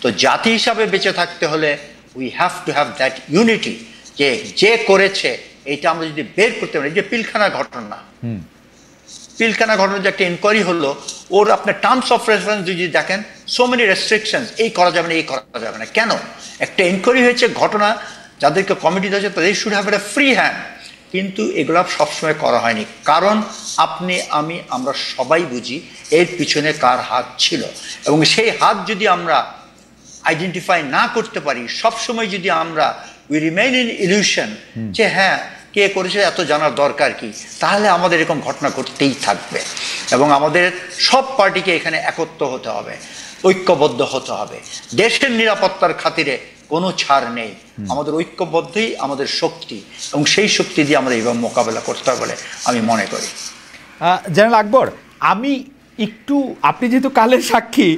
তো জাতি হিসাবে বেঁচে থাকতে হলে we have to have that unity, যে করেছে এইটা আমরা যদি বের করতে পারি। যে পিলখানা ঘটনা যে একটা ইনকোয়ারি হলো, ওর আপনার টার্মস অফ রেফারেন্স যদি দেখেন, সো মেনি রেস্ট্রিকশনস, এই করা যাবে না, এই করা যাবে না। কেন? একটা ইনকোয়ারি হয়েছে, ঘটনা যাদেরকে কমিটি দিয়েছে তাদের শুড হ্যাভ একটা ফ্রি হ্যান্ড, কিন্তু এগুলো সবসময় করা হয়নি। কারণ আপনি আমরা সবাই বুঝি এর পিছনে কার হাত ছিল, এবং সেই হাত যদি আমরা আইডেন্টিফাই না করতে পারি, সবসময় যদি আমরা উই রিমেইন ইন ইলিউশন যে হ্যাঁ কে করেছে এত জানার দরকার কি, তাহলে আমাদের এরকম ঘটনা ঘটতেই থাকবে। এবং আমাদের সব পার্টিকে এখানে একত্র হতে হবে, ঐক্যবদ্ধ হতে হবে। দেশের নিরাপত্তার খাতিরে কোনো ছাড় নেই। আমাদের ঐক্যবদ্ধই আমাদের শক্তি, এবং সেই শক্তি দিয়ে আমরা এইভাবে মোকাবেলা করতে হবে বলে আমি মনে করি। জেনারেল আকবর, আমি একটু, আপনি যেহেতু কালের সাক্ষী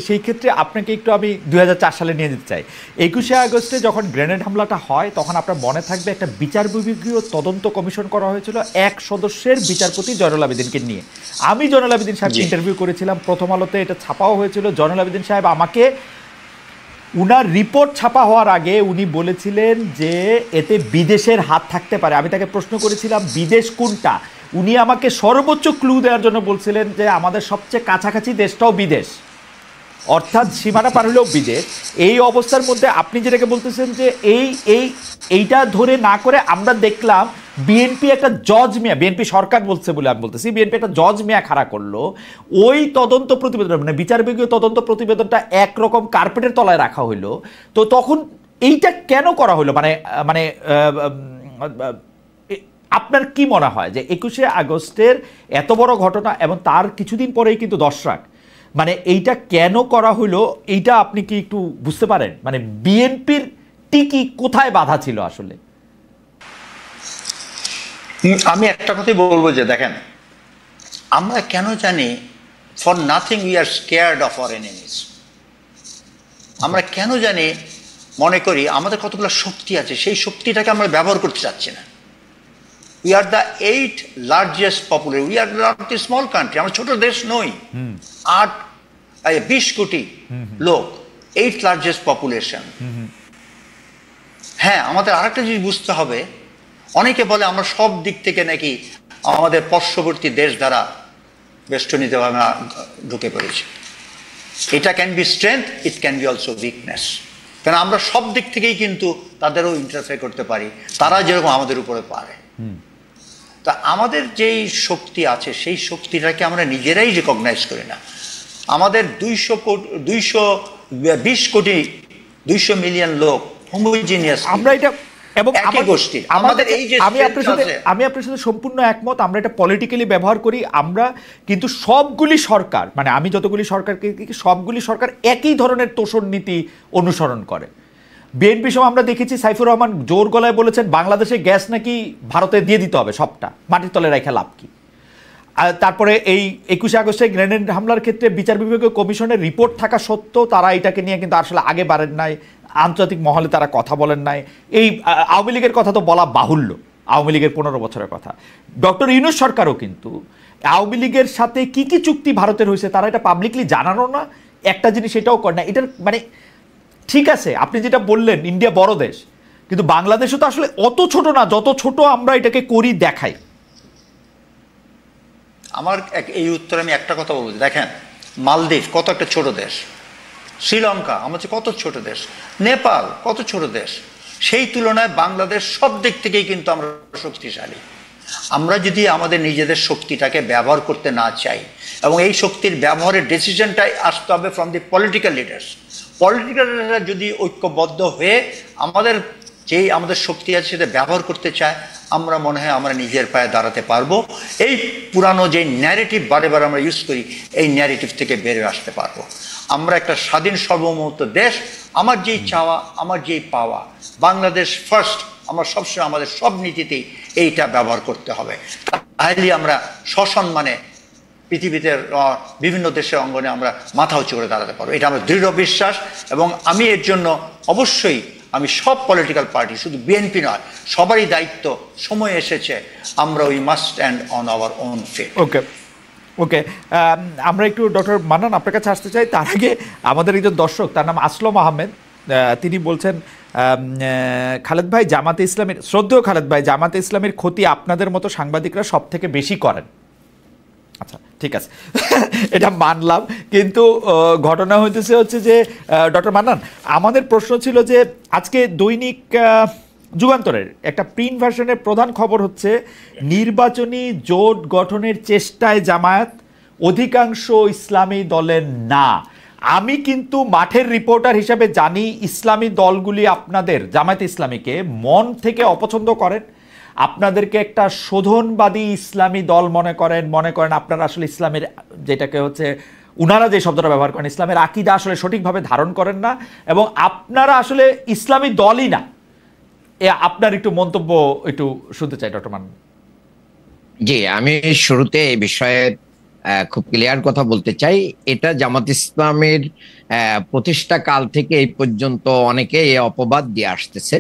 সেই ক্ষেত্রে আপনাকে একটু আমি 2004 সালে নিয়ে যেতে চাই। 21শে আগস্টে যখন গ্রেনেড হামলাটা হয় তখন আপনার মনে থাকবে একটা বিচার বিভাগীয় তদন্ত কমিশন করা হয়েছিল 1 সদস্যের বিচারপতি জয়নুল আবেদিনকে নিয়ে। আমি জয়নুল আবেদিন সাহেবকে ইন্টারভিউ করেছিলাম, প্রথম আলোতে এটা ছাপাও হয়েছিল। জয়নুল আবেদিন সাহেব আমাকে, উনার রিপোর্ট ছাপা হওয়ার আগে উনি বলেছিলেন যে এতে বিদেশের হাত থাকতে পারে। আমি তাকে প্রশ্ন করেছিলাম বিদেশ কোনটা, উনি আমাকে সর্বোচ্চ ক্লু দেওয়ার জন্য বলছিলেন যে আমাদের সবচেয়ে কাছাকাছি দেশটাও বিদেশ, অর্থাৎ সীমানা পার হলেও বিদেশ। এই অবস্থার মধ্যে আপনি যেটাকে বলতেছেন যে এইটা ধরে না করে আমরা দেখলাম বিএনপি একটা জজ মিয়া, বিএনপি সরকার বলছে বলে আমি বলতেছি, বিএনপি একটা জজ মিয়া খাড়া করলো। ওই তদন্ত প্রতিবেদন মানে বিচার বিভাগীয় তদন্ত প্রতিবেদনটা একরকম কার্পেটের তলায় রাখা হইলো। তো তখন এইটা কেন করা হইলো? মানে মানে আপনার কি মনে হয় যে 21শে আগস্টের এত বড় ঘটনা এবং তার কিছুদিন পরেই কিন্তু দশরাক, মানে এইটা কেন করা হইলো, এইটা আপনি কি একটু বুঝতে পারেন? মানে বিএনপির টিকি কোথায় বাধা ছিল আসলে? আমি একটা কথাই বলবো যে দেখেন, আমরা কেন জানি for nothing we are scared of our enemies. আমরা কেন জানি মনে করি আমাদের কতগুলো শক্তি আছে, সেই শক্তিটাকে আমরা ব্যবহার করতে চাচ্ছি না। We are the 8th largest population, we are not a small country, আমরা ছোট দেশ নই। 20 কোটি লোক, 8th লার্জেস্ট পপুলেশন। হ্যাঁ, আমাদের আরেকটা জিনিস বুঝতে হবে, অনেকে বলে আমরা সব দিক থেকে নাকি আমাদের পার্শ্ববর্তী দেশ দ্বারা বেষ্টনীতে আমরা ঢুকে পড়েছি। এটা can be strength, it can be also weakness. কারণ আমরা সব দিক থেকেই কিন্তু তাদেরও ইন্টারফেয়ার করতে পারি, তারা যেরকম আমাদের উপরে পারে। তা আমাদের যেই শক্তি আছে সেই শক্তিটাকে আমরা নিজেরাই রেকগনাইজ করি না। আমাদের 220 মিলিয়ন লোক হোমোজিনিয়াস, আমরা এটা এবং একই গোষ্ঠী। আমাদের এই যে আমি আপনার সাথে সম্পূর্ণ একমত। আমরা এটা পলিটিক্যালি ব্যবহার করি, আমরা কিন্তু সবগুলি সরকার, মানে আমি যতগুলি সরকারকে, সবগুলি সরকার একই ধরনের তোষণ নীতি অনুসরণ করে। বিএনপি সময় আমরা দেখেছি সাইফুর রহমান জোর গলায় বলেছেন বাংলাদেশে গ্যাস নাকি ভারতে দিয়ে দিতে হবে, সবটা মাটির তলে রেখে লাভ কি। তারপরে এই 21শে আগস্টে গ্রেনেড হামলার ক্ষেত্রে বিচার বিভাগীয় কমিশনের রিপোর্ট থাকা সত্ত্বেও তারা এটাকে নিয়ে কিন্তু আসলে আগে বাড়েন নাই, আন্তর্জাতিক মহলে তারা কথা বলেন নাই। এই আওয়ামী লীগের কথা তো বলা বাহুল্য, আওয়ামী লীগের 15 বছরের কথা। ডক্টর ইউনূস সরকারও কিন্তু আওয়ামী লীগের সাথে কি কি চুক্তি ভারতের হয়েছে তারা এটা পাবলিকলি জানানো না, একটা জিনিস এটাও করে না। এটার মানে ঠিক আছে, আপনি যেটা বললেন ইন্ডিয়া বড় দেশ, কিন্তু বাংলাদেশও তো আসলে অত ছোট না, যত ছোট আমরা এটাকে করি দেখাই। আমার এই উত্তরে আমি একটা কথা বলবো, দেখেন মালদ্বীপ কত একটা ছোট দেশ, শ্রীলঙ্কা আমাদের কত ছোট দেশ, নেপাল কত ছোট দেশ, সেই তুলনায় বাংলাদেশ সব দিক থেকেই কিন্তু আমরা শক্তিশালী। আমরা যদি আমাদের নিজেদের শক্তিটাকে ব্যবহার করতে না চাই, এবং এই শক্তির ব্যবহারের ডিসিশনটাই আসতে হবে from the political leaders. Political লিডাররা যদি ঐক্যবদ্ধ হয়ে আমাদের শক্তি আছে সেটা ব্যবহার করতে চায়, আমরা মনে হয় আমরা নিজের পায়ে দাঁড়াতে পারবো। এই পুরানো যে ন্যারেটিভ বারে বারে আমরা ইউজ করি, এই ন্যারেটিভ থেকে বেরিয়ে আসতে পারবো। আমরা একটা স্বাধীন সার্বভৌমত্ব দেশ, আমার যেই চাওয়া, আমার যেই পাওয়া, বাংলাদেশ ফার্স্ট, আমরা সবসময় আমাদের সব নীতিতেই এইটা ব্যবহার করতে হবে। তাহলে আমরা সসম্মানে পৃথিবীতে বিভিন্ন দেশের অঙ্গনে আমরা মাথা উঁচু করে দাঁড়াতে পারবো, এটা আমার দৃঢ় বিশ্বাস। এবং আমি এর জন্য অবশ্যই আমি সব পলিটিক্যাল পার্টি, শুধু বিএনপি নয়, সবারই দায়িত্ব, সময় এসেছে আমরা we must stand on our own feet. Okay, আমরা একটু ডক্টর মান্নান আপনার কাছে আসতে চাই। তার আগে আমাদের একজন দর্শক, তার নাম আসলম আহমেদ, তিনি বলছেন খালেদ ভাই জামাতে ইসলামের, শ্রদ্ধেয় খালেদ ভাই, জামাতে ইসলামের ক্ষতি আপনাদের মতো সাংবাদিকরা সব থেকে বেশি করেন। আচ্ছা ঠিক আছে, এটা মানলাম, কিন্তু ঘটনা হচ্ছে যে ডক্টর মান্নান, আমাদের প্রশ্ন ছিল যে আজকে দৈনিক যুগান্তরের একটা প্রিন্ট ভার্সনের প্রধান খবর হচ্ছে নির্বাচনী জোট গঠনের চেষ্টায় জামায়াত, অধিকাংশ ইসলামী দলের না। আমি কিন্তু মাঠের রিপোর্টার হিসেবে জানি ইসলামী দলগুলি আপনাদের জামায়াত ইসলামীকে মন থেকে অপছন্দ করেন, আপনাদেরকে একটা শোধনবাদী ইসলামী দল মনে করেন আপনারা আসলে ইসলামের যেটাকে হচ্ছে উনারা যে শব্দটা ব্যবহার করেন, ইসলামের আকীদা আসলে সঠিকভাবে ধারণ করেন না এবং আপনারা আসলে ইসলামী দলই না। আপনার একটু মন্তব্য একটু শুনতে চাই ডক্টর মান্নান। জি, আমি শুরুতে এই বিষয়ে খুব ক্লিয়ার কথা বলতে চাই। এটা জামাত ইসলামের প্রতিষ্ঠা কাল থেকে এই পর্যন্ত অনেকে এই অপবাদ দিয়ে আসতেছে,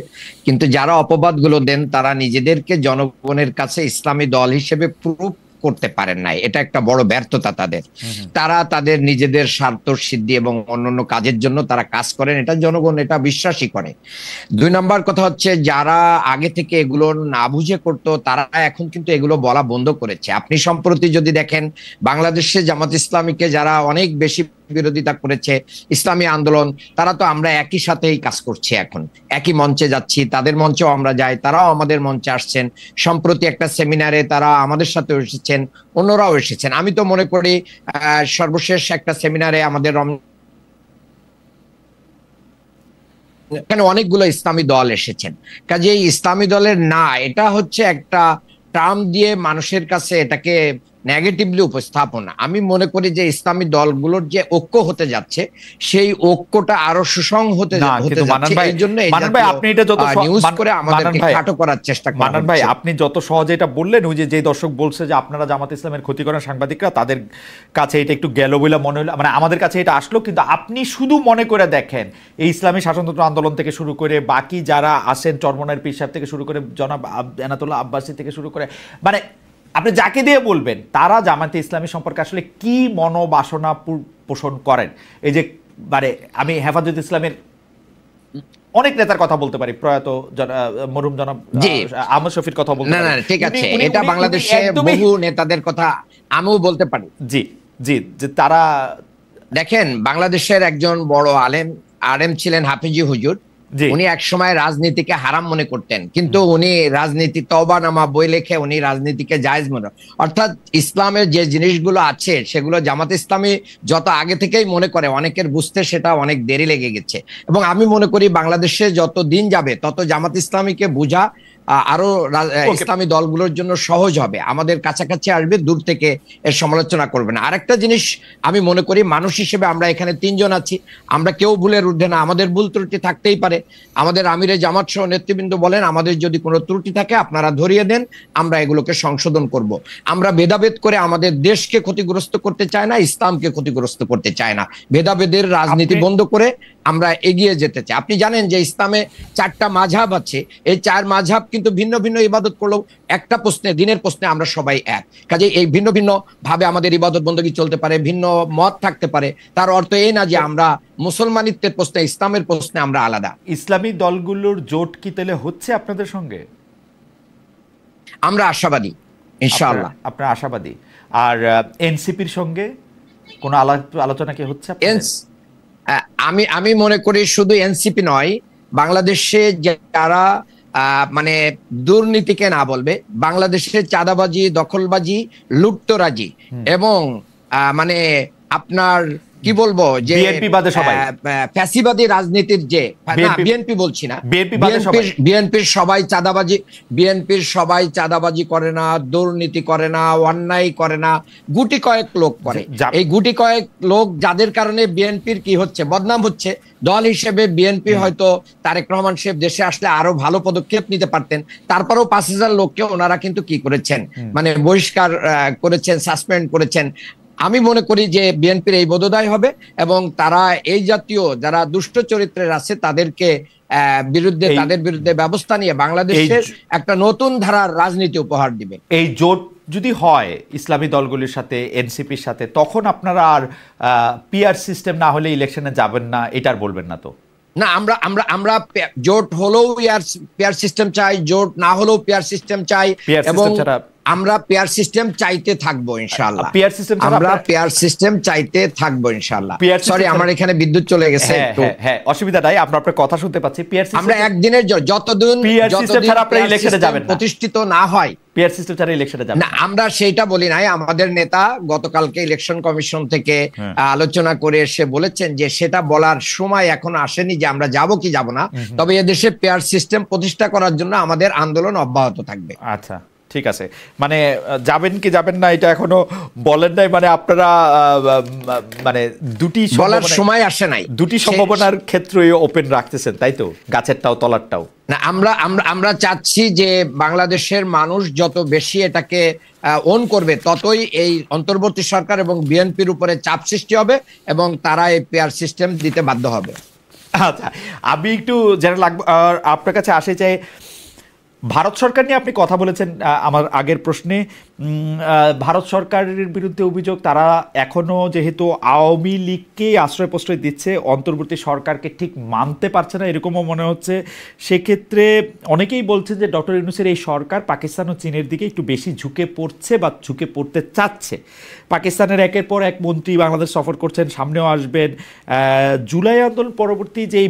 কিন্তু যারা অপবাদগুলো দেন তারা নিজেদেরকে জনগণের কাছে ইসলামী দল হিসেবে প্রুফ করতে পারেন নাই। এটা একটা বড় ব্যর্থতা তাদের। তারা তাদের নিজেদের স্বার্থ সিদ্ধি এবং অন্যান্য কাজের জন্য তারা কাজ করেন, এটা জনগণ এটা বিশ্বাসই করে। 2 নম্বর কথা হচ্ছে, যারা আগে থেকে এগুলো না বুঝে করতো তারা এখন কিন্তু এগুলো বলা বন্ধ করেছে। আপনি সম্প্রতি যদি দেখেন, বাংলাদেশে জামাত ইসলামীকে যারা অনেক বেশি বিরোধিতা করেছে, ইসলামী আন্দোলন, তারা তো আমরা একই সাথেই কাজ করছি, এখন একই মঞ্চে যাচ্ছি, তাদের মঞ্চেও আমরা যাই, তারাও আমাদের মঞ্চে আসছেন। সম্প্রতি একটা সেমিনারে তারা আমাদের সাথে এসেছেন, অন্যরাও এসেছেন। আমি তো মনে করি সর্বশেষ একটা সেমিনারে আমাদের এখানে অনেকগুলো ইসলামী দল এসেছেন। কাজেই ইসলামী দলের না, এটা হচ্ছে একটা টার্ম দিয়ে মানুষের কাছে এটাকে নেগেটিভলি উপস্থাপন। আমি মনে করি যে ইসলামী দলগুলোর যে ঐক্য হতে যাচ্ছে, সেই ঐক্যটা আরো সুসংহত হতে যাচ্ছে। এই জন্য আপনি এটা যত নিউজ করে আমাদেরকে খাটো করার চেষ্টা করেন। মান্নান ভাই, আপনি যত সহজে এটা বললেন, ওই যে দর্শক বলছে যে আপনারা জামাত ইসলামের ক্ষতি করেন সাংবাদিকরা, তাদের কাছে এটা একটু গেল বলে মনে হলো, মানে আমাদের কাছে এটা আসলো। কিন্তু আপনি শুধু মনে করে দেখেন, এই ইসলামী শাসনতন্ত্র আন্দোলন থেকে শুরু করে বাকি যারা আসেন, চরমনায়ের পীর সাহেব থেকে শুরু করে জনাব এনাতুল্লাহ আব্বাসী থেকে শুরু করে, মানে আপনি যাকে দিয়ে বলবেন, তারা জামাতে ইসলামী সম্পর্কে আসলে কি মনোবাসনা পোষণ করেন। এই যে মানে আমি হেফাজত ইসলামের অনেক নেতার কথা বলতে পারি, প্রয়াত মরহুম জনাব আহমদ শফির কথা বলতে পারি। না, ঠিক আছে, এটা বাংলাদেশে বহু নেতাদের কথা আমিও বলতে পারি। জি জি, যে তারা দেখেন, বাংলাদেশের একজন বড় আলেম ছিলেন হাফিজি হুজুর। উনি এক সময় রাজনীতিকে হারাম মনে করতেন, কিন্তু উনি রাজনীতি তওবানামা বই লিখে উনি রাজনীতিকে জায়েজ মনে, অর্থাৎ ইসলামের যে জিনিসগুলো আছে সেগুলো জামাত ইসলামী যত আগে থেকেই মনে করে, অনেকের বুঝতে সেটা অনেক দেরি লেগে গেছে। এবং আমি মনে করি বাংলাদেশে যত দিন যাবে তত জামাত ইসলামীকে বোঝা আরো ইসলামী দলগুলোর জন্য সহজ হবে, আমাদের কাছাকাছি আসবে, দূর থেকে এর সমালোচনা করবে না। আরেকটা জিনিস আমি মনে করি, মানুষ হিসেবে আমরা এখানে 3 জন আছি, আমরা কেউ ভুলের ঊর্ধ্বে না, আমাদের ভুল ত্রুটি থাকতেই পারে। আমাদের আমিরে জামাত সহ নেতৃবৃন্দ বলেন, আমাদের যদি কোনো ত্রুটি থাকে আপনারা ধরিয়ে দেন, আমরা এগুলোকে সংশোধন করব। আমরা ভেদাভেদ করে আমাদের দেশকে ক্ষতিগ্রস্ত করতে চাই না, ইসলামকে ক্ষতিগ্রস্ত করতে চাই না। ভেদাভেদের রাজনীতি বন্ধ করে আমরা এগিয়ে যেতে চাই। আপনি জানেন যে ইসলামে 4টা মাযহাব আছে, এই 4 মাযহাব কিন্তু ভিন্ন ভিন্ন ইবাদত করলেও একটা প্রশ্নে, দিনের প্রশ্নে আমরা সবাই এক। কাজে এই ভিন্ন ভিন্ন ভাবে আমাদের ইবাদত বندگی চলতে পারে, ভিন্ন মত থাকতে পারে, তার অর্থ এই না যে আমরা মুসলমানিত্বের প্রশ্নে, ইসলামের প্রশ্নে আমরা আলাদা। ইসলামী দলগুলোর জোট কি তাহলে হচ্ছে আপনাদের সঙ্গে? আমরা আশাবাদী, ইনশাআল্লাহ। আপনারা আশাবাদী। আর এনসিপির সঙ্গে কোনো আলোচনা কি হচ্ছে? আমি মনে করি শুধু এনসিপি নয়, বাংলাদেশে যারা মানে দুর্নীতিকে না বলবে, বাংলাদেশের চাঁদাবাজি, দখলবাজি, লুটতরাজি এবং মানে আপনার কি বলবো যে ফ্যাসিবাদী রাজনীতির যে, বিএনপি বলছি না, বিএনপির সবাই চাঁদাবাজি, বিএনপির সবাই চাঁদাবাজি করে না, দুর্নীতি করে না, অন্যায় করে না, গুটি কয়েক লোক করে। এই গুটি কয়েক লোক যাদের কারণে বিএনপির কি হচ্ছে, বদনাম হচ্ছে। দল হিসেবে বিএনপি হয়তো তারেক রহমান সাহেব দেশে আসলে আরো ভালো পদক্ষেপ নিতে পারতেন, তারপরেও 5000 লোককে ওনারা কিন্তু কি করেছেন, মানে বহিষ্কার করেছেন, সাসপেন্ড করেছেন। আমি মনে করি যে বিএনপির এই বোধোদয় হবে এবং তারা এই জাতীয় যারা দুষ্ট চরিত্রের আছে তাদেরকে তাদের বিরুদ্ধে ব্যবস্থা নিয়ে বাংলাদেশের একটা নতুন ধারার রাজনীতি উপহার দিবে। এই জোট যদি হয় ইসলামী দলগুলির সাথে, এনসিপির সাথে, তখন আপনারা আর পিআর সিস্টেম না হলে ইলেকশনে যাবেন না, এটার বলবেন না তো? না, আমরা জোট হলেও পিআর সিস্টেম চাই, জোট না হলেও পিআর সিস্টেম চাই, এবং আমরা পেয়ার সিস্টেম চাইতে থাকবো ইনশাআল্লাহ। আমরা পেয়ার সিস্টেম চাইতে থাকবো ইনশাআল্লাহ। সরি, আমার এখানে বিদ্যুৎ চলে গেছে। হ্যাঁ, অসুবিধা নাই, আপনার কথা শুনতে পাচ্ছি। আমরা একদিনের যতদিন প্রতিষ্ঠিত না হয়, পিআর সিস্টেম ছাড়া ইলেকশনে যাবেন না, আমরা সেইটা বলি নাই। আমাদের নেতা গতকালকে ইলেকশন কমিশন থেকে আলোচনা করে এসে বলেছেন যে সেটা বলার সময় এখনো আসেনি যে আমরা যাব কি যাব না, তবে এদেশে পেয়ার সিস্টেম প্রতিষ্ঠা করার জন্য আমাদের আন্দোলন অব্যাহত থাকবে। আচ্ছা, ঠিক আছে, মানে যাবেন কি যাবেন না এটা এখনো বলেন নাই, মানে আপনারা মানে দুটি বলার সময় আসে নাই, দুটি সম্ভাবনার ক্ষেত্রেই ওপেন রাখতেছেন, তাই তো, গাছেরটাও তলারটাও। না, আমরা আমরা আমরা চাচ্ছি যে বাংলাদেশের মানুষ যত বেশি এটাকে ওন করবে, ততই এই অন্তর্বর্তী সরকার এবং বিএনপির উপরে চাপ সৃষ্টি হবে এবং তারা এই পেয়ার সিস্টেম দিতে বাধ্য হবে। আচ্ছা, আমি একটু যেটা লাগবে আপনার কাছে আসে চাই, ভারত সরকার নিয়ে আপনি কথা বলেছেন আমার আগের প্রশ্নে। ভারত সরকারের বিরুদ্ধে অভিযোগ, তারা এখনও যেহেতু আওয়ামী লীগকেই আশ্রয় প্রশ্রয় দিচ্ছে, অন্তর্বর্তী সরকারকে ঠিক মানতে পারছে না এরকমও মনে হচ্ছে। সেক্ষেত্রে অনেকেই বলছেন যে ডক্টর ইউনূসের এই সরকার পাকিস্তান ও চীনের দিকে একটু বেশি ঝুঁকে পড়ছে বা ঝুঁকে পড়তে চাচ্ছে। পাকিস্তানের একের পর এক মন্ত্রী বাংলাদেশ সফর করছেন, সামনেও আসবেন। জুলাই আন্দোলন পরবর্তী যে এই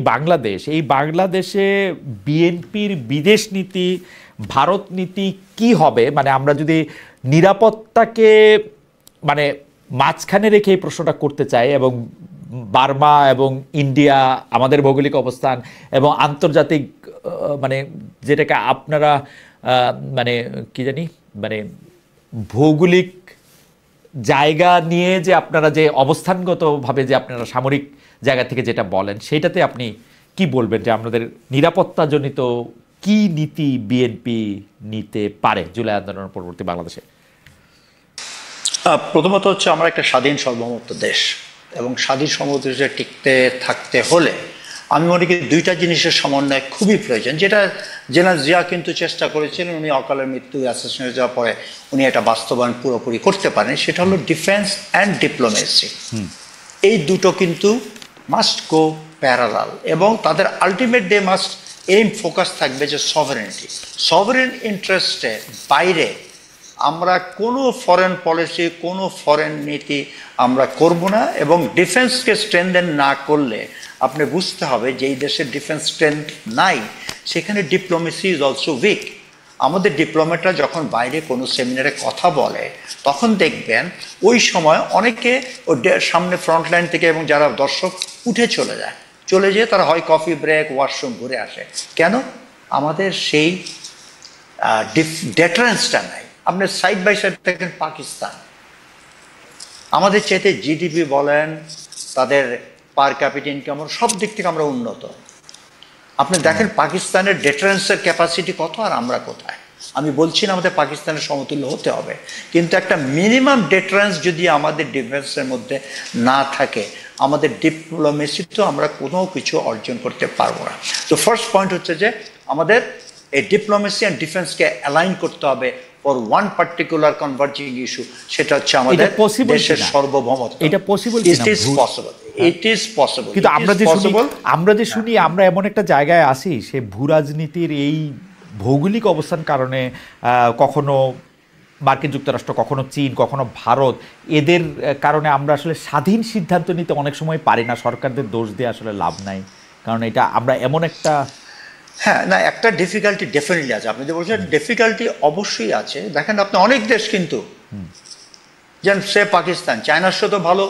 বাংলাদেশে বিএনপির বিদেশ নীতি, ভারত নীতি কি হবে? মানে আমরা যদি নিরাপত্তাকে মানে মাঝখানে রেখে এই প্রশ্নটা করতে চাই, এবং বার্মা এবং ইন্ডিয়া, আমাদের ভৌগোলিক অবস্থান এবং আন্তর্জাতিক মানে যেটাকে আপনারা মানে কি জানি, মানে ভৌগোলিক জায়গা নিয়ে যে আপনারা যে অবস্থানগতভাবে যে আপনারা সামরিক জায়গা থেকে যেটা বলেন, সেটাতে আপনি কি বলবেন যে আমাদের নিরাপত্তাজনিত কি নীতি বিএনপি নিতে পারে জুলাই আন্দোলন পরবর্তী বাংলাদেশে? প্রথমত হচ্ছে আমরা একটা স্বাধীন সার্বভৌমত্ব দেশ, এবং স্বাধীন সার্বভৌমত্ব দেশে টিকতে থাকতে হলে আমি মনে করি দুইটা জিনিসের সমন্বয় খুবই প্রয়োজন, যেটা জেনারেল জিয়া কিন্তু চেষ্টা করেছিলেন, উনি অকালে মৃত্যু অ্যাসেসিনেট যাওয়ার পরে উনি এটা বাস্তবায়ন পুরোপুরি করতে পারেন। সেটা হলো ডিফেন্স অ্যান্ড ডিপ্লোমেসি। এই দুটো কিন্তু মাস্ট গো প্যারালাল, এবং তাদের ultimate day must aim focus থাকবে যে সভারেনিটি, সভারেন ইন্টারেস্টের বাইরে আমরা কোনো ফরেন পলিসি, কোনো ফরেন নীতি আমরা করব না। এবং ডিফেন্সকে স্ট্রেনথেন না করলে আপনি বুঝতে হবে যে এই দেশের ডিফেন্স স্ট্রেংথ নাই, সেখানে ডিপ্লোমেসি ইজ অলসো উইক। আমাদের ডিপ্লোমেটরা যখন বাইরে কোনো সেমিনারে কথা বলে, তখন দেখবেন ওই সময় অনেকে সামনে ফ্রন্টলাইন থেকে এবং যারা দর্শক উঠে চলে যেয়ে তারা হয় কফি ব্রেক, ওয়াশরুম ঘুরে আসে। কেন? আমাদের সেই ডেটারেন্সটা নাই। আপনি সাইড বাই সাইড দেখেন পাকিস্তান, আমাদের চাইতে জিডিপি বলেন, তাদের পার ক্যাপিটা ইনকাম, সব দিক থেকে আমরা উন্নত। আপনি দেখেন পাকিস্তানের ডেটারেন্সের ক্যাপাসিটি কত, আর আমরা কোথায়। আমি বলছি না আমাদের পাকিস্তানের সমতুল্য হতে হবে, কিন্তু একটা মিনিমাম ডেটারেন্স যদি আমাদের ডিফেন্সের মধ্যে না থাকে, আমাদের ডিপ্লোমেসিতেও আমরা কোনো কিছু অর্জন করতে পারবো না। তো ফার্স্ট পয়েন্ট হচ্ছে যে আমাদের এই ডিপ্লোমেসি অ্যান্ড ডিফেন্সকে অ্যালাইন করতে হবে for one particular converging issue, সেটা হচ্ছে আমাদের দেশের সার্বভৌমত্ব। এটা possible? It is possible, it is possible. কিন্তু আমরা যে শুনি আমরা এমন একটা জায়গায় আসি, সে ভূ রাজনীতির এই ভৌগোলিক অবস্থান কারণে কখনো মার্কিন যুক্তরাষ্ট্র, কখনো চীন, কখনো ভারত, এদের কারণে আমরা আসলে স্বাধীন সিদ্ধান্ত নিতে অনেক সময় পারি না। সরকারদের দোষ দিয়ে আসলে লাভ নাই, কারণ এটা আমরা এমন একটা না, একটা ডিফিকাল্টি ডেফিনেটলি আছে। আপনি যে বলছেন ডিফিকাল্টি অবশ্যই আছে। দেখেন আপনি অনেক দেশ কিন্তু, যেন সে পাকিস্তান, চায়নার সাথেও ভালো,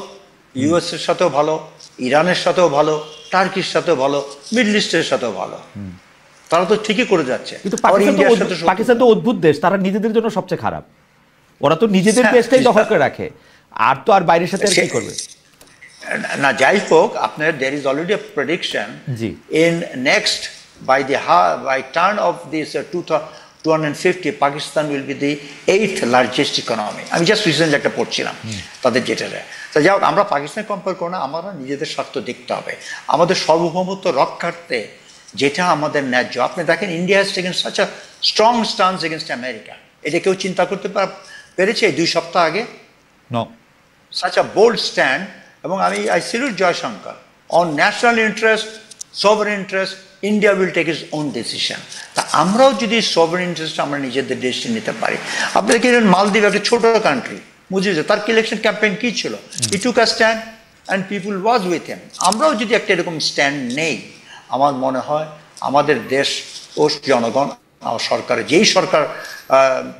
ইউএস এর সাথেও ভালো, ইরানের সাথেও ভালো, টার্কির সাথেও ভালো, মিডল ইস্টের সাথেও ভালো, তারা তো ঠিকই করে যাচ্ছে। কিন্তু পাকিস্তান তো অদ্ভুত দেশ, তারা নিজেদের জন্য সবচেয়ে খারাপ। ওরা তো নিজেদের দেশটাই দখল করে রাখে, আর তো আর বাইরের সাথে কি করবে না। যাই হোক, আপনার there is already a prediction in next by turn of this 2050 Pakistan will be the 8th largest economy. আমি জাস্ট রিসেন্টলি একটা পড়ছিলাম তাদের যেটা। তো যাই হোক, আমরা পাকিস্তান কম্পেয়ার করো না, আমরা নিজেদের স্বার্থ দেখতে হবে, আমাদের সার্বভৌমত্ব রক্ষার্থে যেটা আমাদের ন্যায্য। আপনি দেখেন India has taken such a strong stance against America. এটা কেউ চিন্তা করতে পেরেছে 2 সপ্তাহ আগে? Such a bold stand. এবং I salute Jaishankar on national interest, sovereign interest, India will take its own decision. তা আমরাও যদি sovereign interest আমরা নিজেদের দেশে নিতে পারি। আপনি দেখেন মালদ্বীপ একটা ছোট কান্ট্রি, বুঝেছে তার ইলেকশন ক্যাম্পেইন কি ছিল? He took a stand and people was with him. আমরাও যদি একটা এরকম স্ট্যান্ড নেই, আমার মনে হয় আমাদের দেশ ও জনগণ, সরকারের যেই সরকার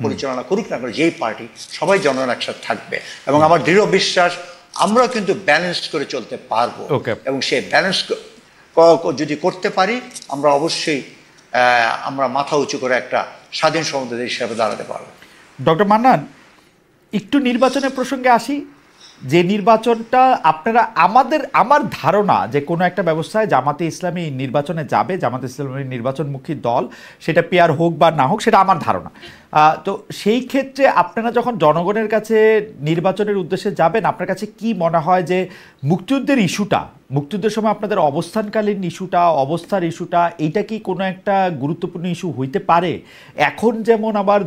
পরিচালনা করুক না, যেই পার্টি, সবাই জনগণ একসাথে থাকবে। এবং আমার দৃঢ় বিশ্বাস আমরা কিন্তু ব্যালেন্স করে চলতে পারবো, এবং সেই ব্যালেন্স যদি করতে পারি, আমরা অবশ্যই আমরা মাথা উঁচু করে একটা স্বাধীন সার্বভৌম দেশ হিসেবে দাঁড়াতে পারবো। ডক্টর মান্নান, একটু নির্বাচনের প্রসঙ্গে আসি। যে নির্বাচনটা আপনারা আমার ধারণা যে কোনো একটা ব্যবস্থায় জামাতে ইসলামী নির্বাচনে যাবে, জামাতে ইসলামী নির্বাচনমুখী দল, সেটা পেয়ার হোক বা না হোক, সেটা আমার ধারণা। তো সেই ক্ষেত্রে আপনারা যখন জনগণের কাছে নির্বাচনের উদ্দেশ্যে যাবেন, আপনার কাছে কি মনে হয় যে মুক্তিযুদ্ধের ইস্যুটা, মুক্তিযুদ্ধের সময় আপনাদের অবস্থানকালীন ইস্যুটা, অবস্থার ইস্যুটা, এইটা কি কোনো একটা গুরুত্বপূর্ণ ইস্যু হইতে পারে? এখন যেমন আবার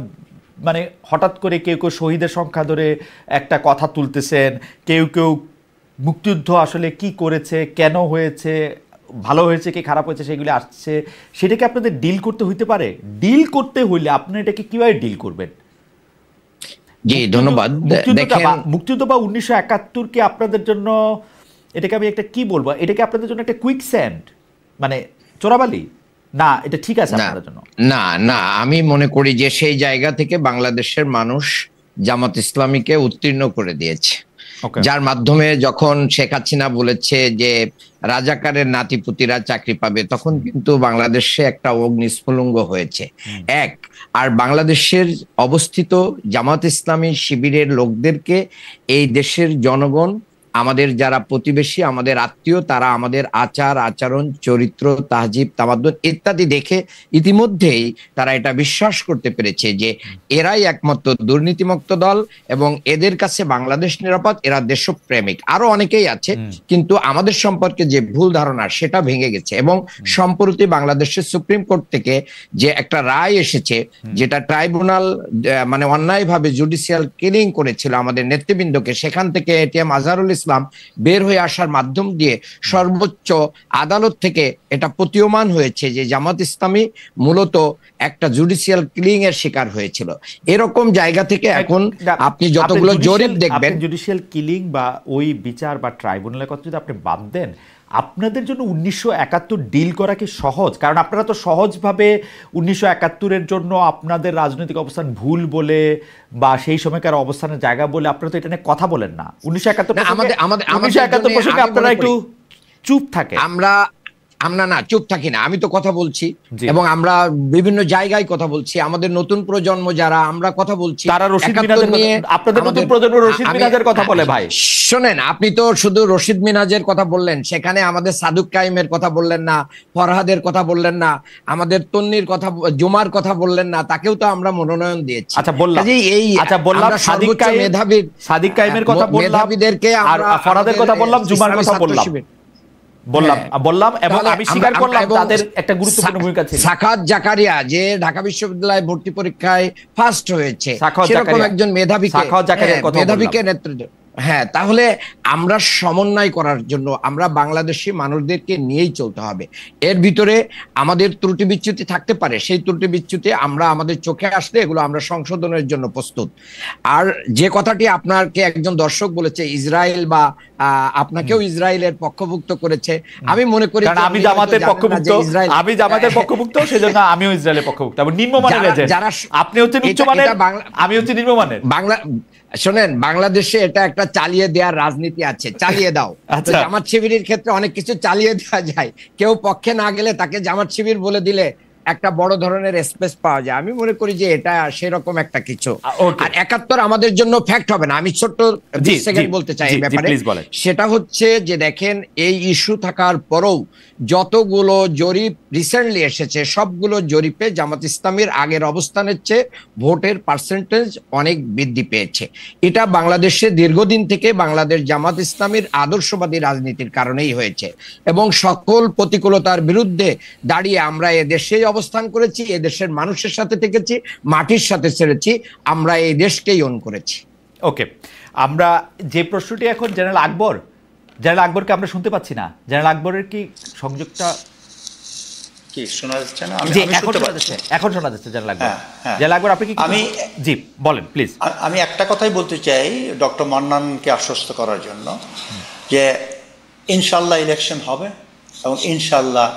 মানে হঠাৎ করে কেউ কেউ শহীদের সংখ্যা ধরে একটা কথা তুলতেছেন, কেউ কেউ মুক্তিযুদ্ধ আসলে কি করেছে, কেন হয়েছে, ভালো হয়েছে কি খারাপ হয়েছে, সেগুলি আসছে, সেটাকে আপনাদের ডিল করতে হইতে পারে। ডিল করতে হইলে আপনারা এটাকে কিভাবে ডিল করবেন? জি ধন্যবাদ। মুক্তিযুদ্ধ বা 1971 কি আপনাদের জন্য, এটাকে আমি একটা কি বলবো, এটাকে আপনাদের জন্য একটা কুইক স্যান্ড, মানে চোরাবালি না, এটা ঠিক আছে আপনাদের জন্য? না না, আমি মনে করি যে সেই জায়গা থেকে বাংলাদেশের মানুষ জামাত ইসলামীকে উত্তীর্ণ করে দিয়েছে, যার মাধ্যমে যখন শেখ হাসিনা বলেছে যে রাজাকারের নাতিপুতিরা চাকরি পাবে, তখন কিন্তু বাংলাদেশে একটা অগ্নিস্ফুলিঙ্গ হয়েছে। এক, আর বাংলাদেশের অবস্থিত জামাত ইসলামী শিবিরের লোকদেরকে এই দেশের জনগণ, আমাদের যারা প্রতিবেশী, আমাদের আত্মীয়, তারা আমাদের আচার আচরণ, চরিত্র, তাহজিব, তামাদ্দুন ইত্যাদি দেখে ইতিমধ্যেই তারা এটা বিশ্বাস করতে পেরেছে যে এরাই একমাত্র দুর্নীতিমুক্ত দল এবং এদের কাছে বাংলাদেশ নিরাপদ, এরা দেশপ্রেমিক। আরো অনেকেই আছে, কিন্তু আমাদের সম্পর্কে যে ভুল ধারণা সেটা ভেঙে গেছে। এবং সম্প্রতি বাংলাদেশের সুপ্রিম কোর্ট থেকে যে একটা রায় এসেছে, যেটা ট্রাইব্যুনাল মানে অন্যায়ভাবে জুডিশিয়াল কিলিং করেছিল আমাদের নেতৃবৃন্দকে, সেখান থেকে এটিএম আজহারুল ইসলাম বের হয়ে আসার মাধ্যম দিয়ে সর্বোচ্চ আদালত থেকে এটা প্রতীয়মান হয়েছে যে জামাত ইসলামী মূলত একটা জুডিশিয়াল কিলিং এর শিকার হয়েছিল। এরকম জায়গা থেকে এখন আপনি যতগুলো জরিপ দেখবেন, জুডিশিয়াল কিলিং বা ওই বিচার বা ট্রাইব্যুনালের কথা যদি আপনি বাদ দেন, আপনাদের জন্য 1971 ডিল করা কি সহজ? কারণ আপনারা তো সহজভাবে 1971-এর জন্য আপনাদের রাজনৈতিক অবস্থান ভুল বলে বা সেই সময়কার অবস্থানের জায়গা বলে আপনারা তো এটা নিয়ে কথা বলেন না। 1971 প্রসঙ্গে আপনারা একটু চুপ থাকে। আমরা না চুপ থাকি না, আমি তো কথা বলছি এবং আমরা বিভিন্ন জায়গায় কথা বলছি। আমাদের নতুন প্রজন্ম যারা, আমরা কথা বলছি, তারা রশিদ মিনাজের নিয়ে, আপনাদের নতুন প্রজন্ম রশিদ মিনাজের কথা বলে। ভাই শোনেন, আপনি তো শুধু রশিদ মিনাজের কথা বললেন, সেখানে আমাদের সাদুক কাইমের কথা বললেন না, ফরহাদের কথা বললেন না, আমাদের তন্নির কথা, জুমার কথা বললেন না, তাকেও তো আমরা মনোনয়ন দিয়েছি। আচ্ছা বললাম, বললাম সাদিক কাইমের কথা বললাম, মেধাবীদেরকে, আর ফরহাদের কথা বললাম, জুমার কথা বললাম এবং আমি স্বীকার করলাম তাদের একটা গুরুত্বপূর্ণ ভূমিকা ছিল। সাখাত জাকারিয়া যে ঢাকা বিশ্ববিদ্যালয়ে ভর্তি পরীক্ষায় ফার্স্ট হয়েছে, সেরকম একজন মেধাবীকে নেতৃত্ব। হ্যাঁ, তাহলে আমরা সমন্বয় করার জন্য আমরা বাংলাদেশি মানুষদেরকে নিয়েই চলতে হবে। এর ভিতরে আমাদের ত্রুটি বিচ্যুতি থাকতে পারে, সেই ত্রুটি বিচ্যুতি আমরা আমাদের চোখে আসলে এগুলো আমরা সংশোধনের জন্য প্রস্তুত। আর যে কথাটি আপনাকে একজন দর্শক বলেছে ইসরায়েল বা আপনাকেও ইসরায়েলের পক্ষভুক্ত করেছে, আমি মনে করি আমি জামাতের পক্ষভুক্ত, সেজন্য আমিও ইসরায়েলের পক্ষভুক্ত। এবং নিম্নমানের যারা, আপনি হচ্ছেন উচ্চমানের, আমি হচ্ছি নিম্নমানের। শোনেন, বাংলাদেশে এটা একটা চালিয়ে দেওয়ার রাজনীতি আছে, চালিয়ে দাও। জামাত শিবিরের ক্ষেত্রে অনেক কিছু চালিয়ে দেওয়া যায়, কেউ পক্ষে না গেলে তাকে জামাত শিবির বলে দিলে একটা বড় ধরনের স্পেস পাওয়া যায়। আমি মনে করি যে এটা সেরকম একটা কিছু। আর 71 আমাদের জন্য ফ্যাক্ট হবে না। আমি ছোট্ট 20 সেকেন্ড বলতে চাই এই ব্যাপারে। সেটা হচ্ছে যে দেখেন, এই ইস্যু থাকার পরেও যতগুলো জরিপ রিসেন্টলি এসেছে, সবগুলো জরিপে জামাত ইসলামীর আগের অবস্থানের চেয়ে ভোটের পার্সেন্টেজ অনেক বৃদ্ধি পেয়েছে। এটা বাংলাদেশে দীর্ঘদিন থেকে বাংলাদেশ জামাত ইসলামীর আদর্শবাদী রাজনীতির কারণেই হয়েছে এবং সকল প্রতিকূলতার বিরুদ্ধে দাঁড়িয়ে আমরা এদেশে অবস্থান করেছি, এদেশের মানুষের সাথে থেকেছি, মাটির সাথে ছেড়েছি, আমরা এই দেশকেই ওন করেছি। ওকে, আমরা যে প্রশ্নটি এখন জেনারেল আকবরকে আমরা শুনতে পাচ্ছি না। জেনারেল আকবরের কি সংযোগটা কি শোনা যাচ্ছে না? এখন শোনা যাচ্ছে। জেনারেল আকবর, আপনি কি? জি বলেন প্লিজ। আমি একটা কথাই বলতে চাই ডক্টর মান্নানকে আশ্বস্ত করার জন্য যে ইনশাল্লাহ ইলেকশন হবে এবং ইনশাল্লাহ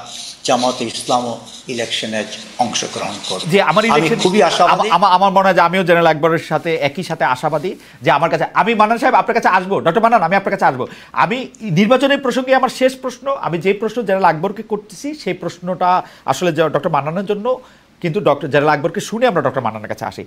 জামাতে ইসলামও ইলেকশনে অংশগ্রহণ করবে। যে আমার খুবই আশাবাদী। আমার মনে হয় যে আমিও জেনারেল আকবরের সাথে একই সাথে আশাবাদী যে আমার কাছে, আমি মান্নান সাহেব আপনার কাছে আসবো, ডক্টর মান্নান আমি আপনার কাছে আসবো। আমি নির্বাচনের প্রসঙ্গে আমার শেষ প্রশ্ন, আমি যে প্রশ্ন জেনারেল আকবরকে করতেছি সেই প্রশ্নটা আসলে ডক্টর মান্নানের জন্য কিন্তু ডক্টর জেনারেল আকবরকে শুনে আমরা ডক্টর মান্নানের কাছে আসি।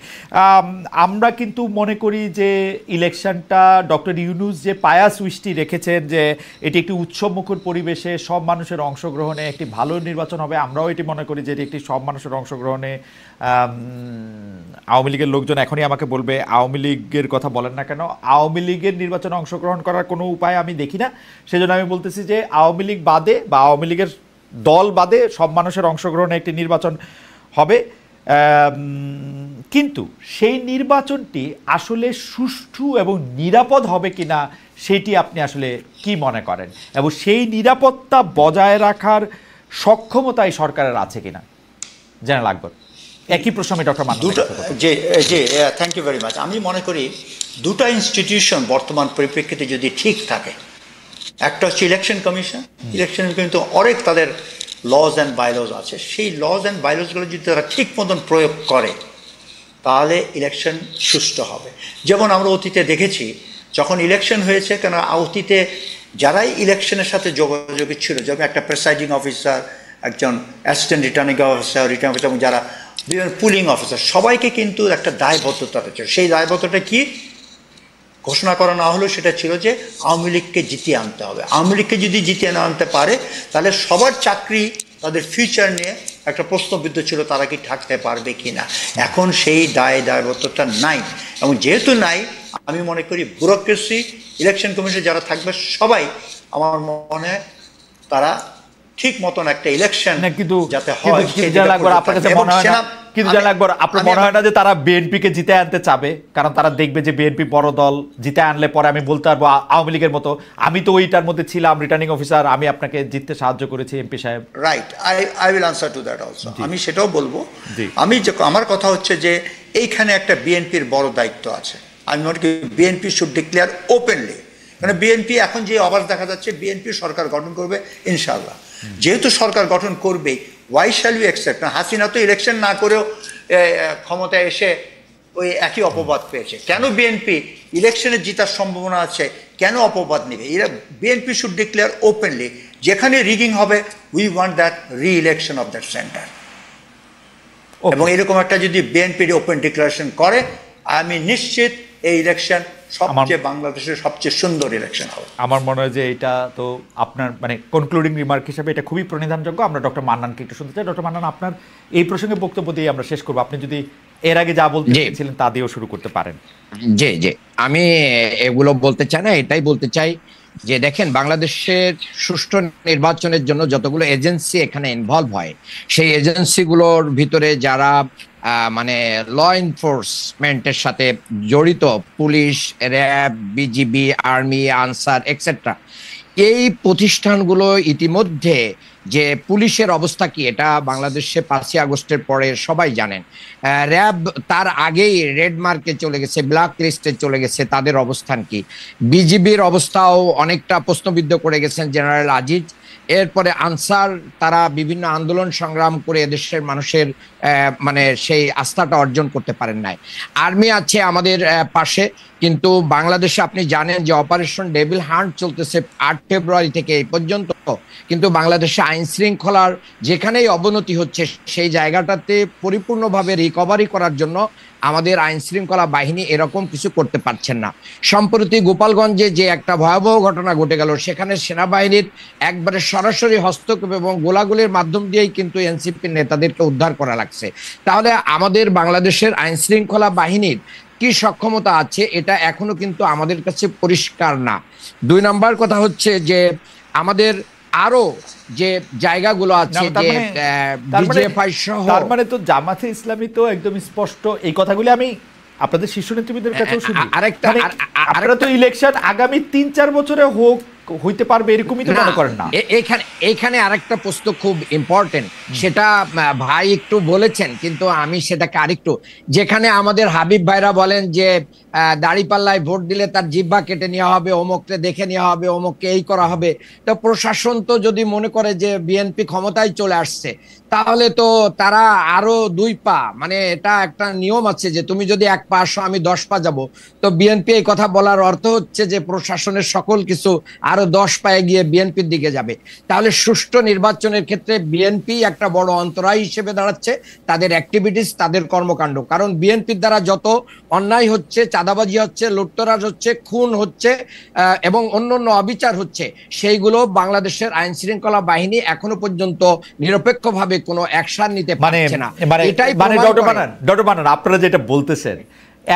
আমরা কিন্তু মনে করি যে ইলেকশনটা ডক্টর ইউনূস যে পায়াস উইশটি রেখেছেন যে এটি একটি উৎসবমুখর পরিবেশে সব মানুষের অংশগ্রহণে একটি ভালো নির্বাচন হবে, আমরাও এটি মনে করি যে এটি একটি সব মানুষের অংশগ্রহণে। আওয়ামী লীগের লোকজন এখনই আমাকে বলবে আওয়ামী লীগের কথা বলেন না কেন, আওয়ামী লীগের নির্বাচনে অংশগ্রহণ করার কোনো উপায় আমি দেখি না। সেজন্য আমি বলতেছি যে আওয়ামী লীগ বাদে বা আওয়ামী লীগের দল বাদে সব মানুষের অংশগ্রহণে একটি নির্বাচন হবে। কিন্তু সেই নির্বাচনটি আসলে সুষ্ঠু এবং নিরাপদ হবে কিনা সেটি আপনি আসলে কি মনে করেন, এবং সেই নিরাপত্তা বজায় রাখার সক্ষমতা এই সরকারের আছে কিনা? জেনারেল আকবর, একই প্রশ্ন আমি ডক্টর মান্নান। জি থ্যাংক ইউ ভেরি মাচ। আমি মনে করি দুটো ইনস্টিটিউশন বর্তমান পরিপ্রেক্ষিতে যদি ঠিক থাকে, একটা হচ্ছে ইলেকশন কমিশন। ইলেকশন কিন্তু অনেক তাদের লজ অ্যান্ড বাইলজ আছে, সেই লজ অ্যান্ড বাইলজগুলো যদি তারা ঠিক মতন প্রয়োগ করে তাহলে ইলেকশন সুষ্ঠু হবে। যেমন আমরা অতীতে দেখেছি যখন ইলেকশন হয়েছে, কেন অতীতে যারাই ইলেকশনের সাথে যোগাযোগী ছিল, যেমন একটা প্রেসাইডিং অফিসার, একজন অ্যাসিস্ট্যান্ট রিটার্নিং অফিসার এবং যারা বিভিন্ন পুলিং অফিসার, সবাইকে কিন্তু একটা দায়বদ্ধতা ছিল। সেই দায়বদ্ধতা কি ঘোষণা করা না হলেও সেটা ছিল যে আওয়ামী লীগকে জিতিয়ে আনতে হবে। আওয়ামী লীগকে যদি জিতিয়ে না আনতে পারে তাহলে সবার চাকরি, তাদের ফিউচার নিয়ে একটা প্রশ্নবিদ্ধ ছিল, তারা কি থাকতে পারবে কি না। এখন সেই দায়বদ্ধতা নাই, এবং যেহেতু নাই আমি মনে করি ব্যুরোক্রেসি, ইলেকশন কমিশনে যারা থাকবে সবাই আমার মনে হয় তারা ঠিক মতন একটা ইলেকশন যাতে হয়। কিন্তু আপনার মনে হয় না যে তারা বিএনপিকে জিতে আনতে চাবে? কারণ তারা দেখবে যে বিএনপি বড় দল, জিতে আনলে পরে আমি বলতে পারবো আওয়ামী লীগের মতো আমি তো ওইটার মধ্যে ছিলাম, রিটার্নিং অফিসার, আমি আপনাকে জিততে সাহায্য করেছি এমপি সাহেব। Right, I will answer to that also. আমি সেটাও বলবো। আমার কথা হচ্ছে যে এইখানে একটা বিএনপির বড় দায়িত্ব আছে। আমি মনে করি বিএনপি শুড ডিক্লেয়ার ওপেনলি, মানে বিএনপি এখন যে আওয়াজ দেখা যাচ্ছে বিএনপি সরকার গঠন করবে ইনশাআল্লাহ। যেহেতু সরকার গঠন করবেই, why shall you accept? Hasina তো ইলেকশন না করেও ক্ষমতায় এসে ওই একই অপবাদ পেয়েছে। কেন বিএনপি ইলেকশনে জেতার সম্ভাবনা আছে, কেন অপবাদ নেবে? এরা বিএনপি শুড ডিক্লেয়ার ওপেনলি, যেখানে রিগিং হবে উই ওয়ান্ট দ্যাট রি ইলেকশন অফ দ্যাট সেন্টার। এবং এরকম একটা যদি বিএনপি ওপেন ডিক্লারেশন করে, আমি নিশ্চিত এই ইলেকশন সবচেয়ে বাংলাদেশের সবচেয়ে সুন্দর ইলেকশন হবে। আমার মনে হয় যে এটা তো আপনার মানে কনক্লুডিং রিমার্ক হিসেবে এটা খুবই প্রণিধানযোগ্য। আমরা ডক্টর মান্নানকে একটু শুনতে চাই। ডক্টর মান্নান, আপনার এই প্রসঙ্গে বক্তব্য দিয়ে আমরা শেষ করবো। আপনি যদি এর আগে যা বলতে চেয়েছিলেন তা দিয়েও শুরু করতে পারেন। জি, আমি এগুলো বলতে চাই না, এটাই বলতে চাই যে দেখেন, বাংলাদেশের সুষ্ঠু নির্বাচনের জন্য যতগুলো এজেন্সি এখানে ইনভলভ হয়, সেই এজেন্সিগুলোর ভিতরে যারা মানে ল এনফোর্সমেন্টের সাথে জড়িত, police, RAB, BGB, army, answer etcetera, এই প্রতিষ্ঠানগুলো ইতিমধ্যে যে পুলিশের অবস্থা কি এটা বাংলাদেশে 5ই আগস্টের পরে সবাই জানেন। র্যাব তার আগেই রেড মার্কে চলে গেছে, ব্ল্যাক লিস্টে চলে গেছে, তাদের অবস্থান কি? বিজিবির অবস্থাও অনেকটা প্রশ্নবিদ্ধ করে গেছেন জেনারেল আজিজ। এরপরে আনসার, তারা বিভিন্ন আন্দোলন সংগ্রাম করে এদেশের মানুষের মানে সেই আস্থাটা অর্জন করতে পারেন নাই। আর্মি আছে আমাদের পাশে, কিন্তু বাংলাদেশে আপনি জানেন যে অপারেশন ডেভিল হান্ট চলতেছে 8 ফেব্রুয়ারি থেকে এই পর্যন্ত, কিন্তু বাংলাদেশে আইন শৃঙ্খলার যেখানেই অবনতি হচ্ছে সেই জায়গাটাতে পরিপূর্ণভাবে রিকভারি করার জন্য আমাদের আইন শৃঙ্খলা বাহিনী এরকম কিছু করতে পারছেন না। সম্প্রতি গোপালগঞ্জে যে একটা ভয়াবহ ঘটনা ঘটে গেল, সেখানে সেনাবাহিনীর একবারে সরাসরি হস্তক্ষেপ এবং গোলাগুলির মাধ্যম দিয়েই কিন্তু এনসিপির নেতাদেরকে উদ্ধার করা লাগছে। তাহলে আমাদের বাংলাদেশের আইন শৃঙ্খলা বাহিনীর কি সক্ষমতা আছে এটা এখনো কিন্তু আমাদের কাছে পরিষ্কার না। 2 নম্বর কথা হচ্ছে যে আমাদের আরো যে জায়গাগুলো আছে, যে বিজেপি সহ, তার মানে তো জামাতে ইসলামী তো একদম স্পষ্ট এই কথাগুলি আমি আপনাদের শীর্ষ নেতৃবৃন্দের কাছেও শুনি। আপনারা তো ইলেকশন আগামী 3-4 বছরে হইতে পারবে এরকমই তো মনে করেন না? এখানে আরেকটা প্রশ্ন খুব ইম্পর্টেন্ট, সেটা ভাই একটু বলেছেন, কিন্তু আমি সেটাকে আরেকটু, যেখানে আমাদের হাবিব ভাইরা বলেন যে দাড়িপাল্লায় ভোট দিলে তার জিহ্বা কেটে নেওয়া হবে, অমুককে দেখে নেওয়া হবে, অমুককে এই করা হবে। তো প্রশাসন তো যদি মনে করে যে বিএনপি ক্ষমতায় চলে আসছে, তাহলে তো তারা আরো 2 পা, মানে এটা একটা নিয়ম আছে যে তুমি যদি 1 পা আসো আমি 10 পা যাব। তো বিএনপি এই কথা বলার অর্থ হচ্ছে যে প্রশাসনের সকল কিছু আরো 10 পায়ে গিয়ে বিএনপির দিকে যাবে। তাহলে সুষ্ঠু নির্বাচনের ক্ষেত্রে বিএনপি একটা বড় অন্তরায় হিসেবে দাঁড়াচ্ছে, তাদের অ্যাক্টিভিটিস, তাদের কর্মকাণ্ড। কারণ বিএনপির দ্বারা যত অন্যায় হচ্ছে, চাঁদাবাজি হচ্ছে, লুটতরাজ হচ্ছে, খুন হচ্ছে এবং অন্যান্য অবিচার হচ্ছে, সেইগুলো বাংলাদেশের আইন শৃঙ্খলা বাহিনী এখনো পর্যন্ত নিরপেক্ষভাবে কোনো অ্যাকশন নিতে পারছে না। এটাই ডক্টর বানান আপনারা যেটা বলতেছেন,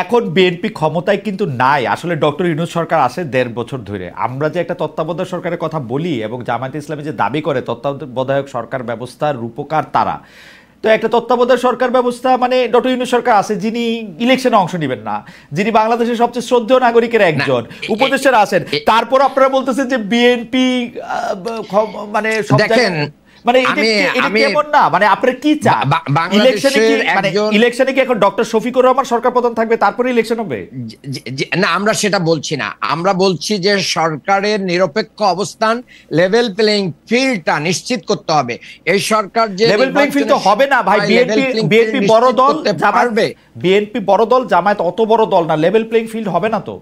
এখন বিএনপি ক্ষমতায় কিন্তু নাই। আসলে ডক্টর ইউনূস সরকার আসে 1.5 বছর ধরে। আমরা যে একটা তত্ত্বাবধায়ক সরকারের কথা বলি এবং জামায়াতে ইসলামী যে দাবি করে তত্ত্বাবধায়ক সরকার ব্যবস্থার রূপকার তারা, তো একটা তত্ত্বাবধায়ক সরকার ব্যবস্থা মানে ডক্টর ইউনূস সরকার আছে যিনি ইলেকশনে অংশ নেবেন না, যিনি বাংলাদেশের সবচেয়ে শ্রদ্ধেয় নাগরিকের একজন, উপদেষ্টারা আছেন, তারপর আপনারা বলতেছেন যে বিএনপি মানে সব মানে এটা কেমন না? মানে আপনারা কি চান? ইলেকশনে কি এখন ডক্টর শফিকুর রহমান সরকার প্রধান থাকবে তারপরে ইলেকশন হবে? না, আমরা সেটা বলছি না। আমরা বলছি যে সরকারের নিরপেক্ষ অবস্থান, লেভেল প্লেইং ফিল্ডটা নিশ্চিত করতে হবে। এই সরকার যে লেভেল প্লেইং ফিল্ড তো হবে না ভাই। বিএনপি বড় দল, বিএনপি বড় দল, জামায়াত অত বড় দল না, লেভেল প্লেইং ফিল্ড হবে না তো।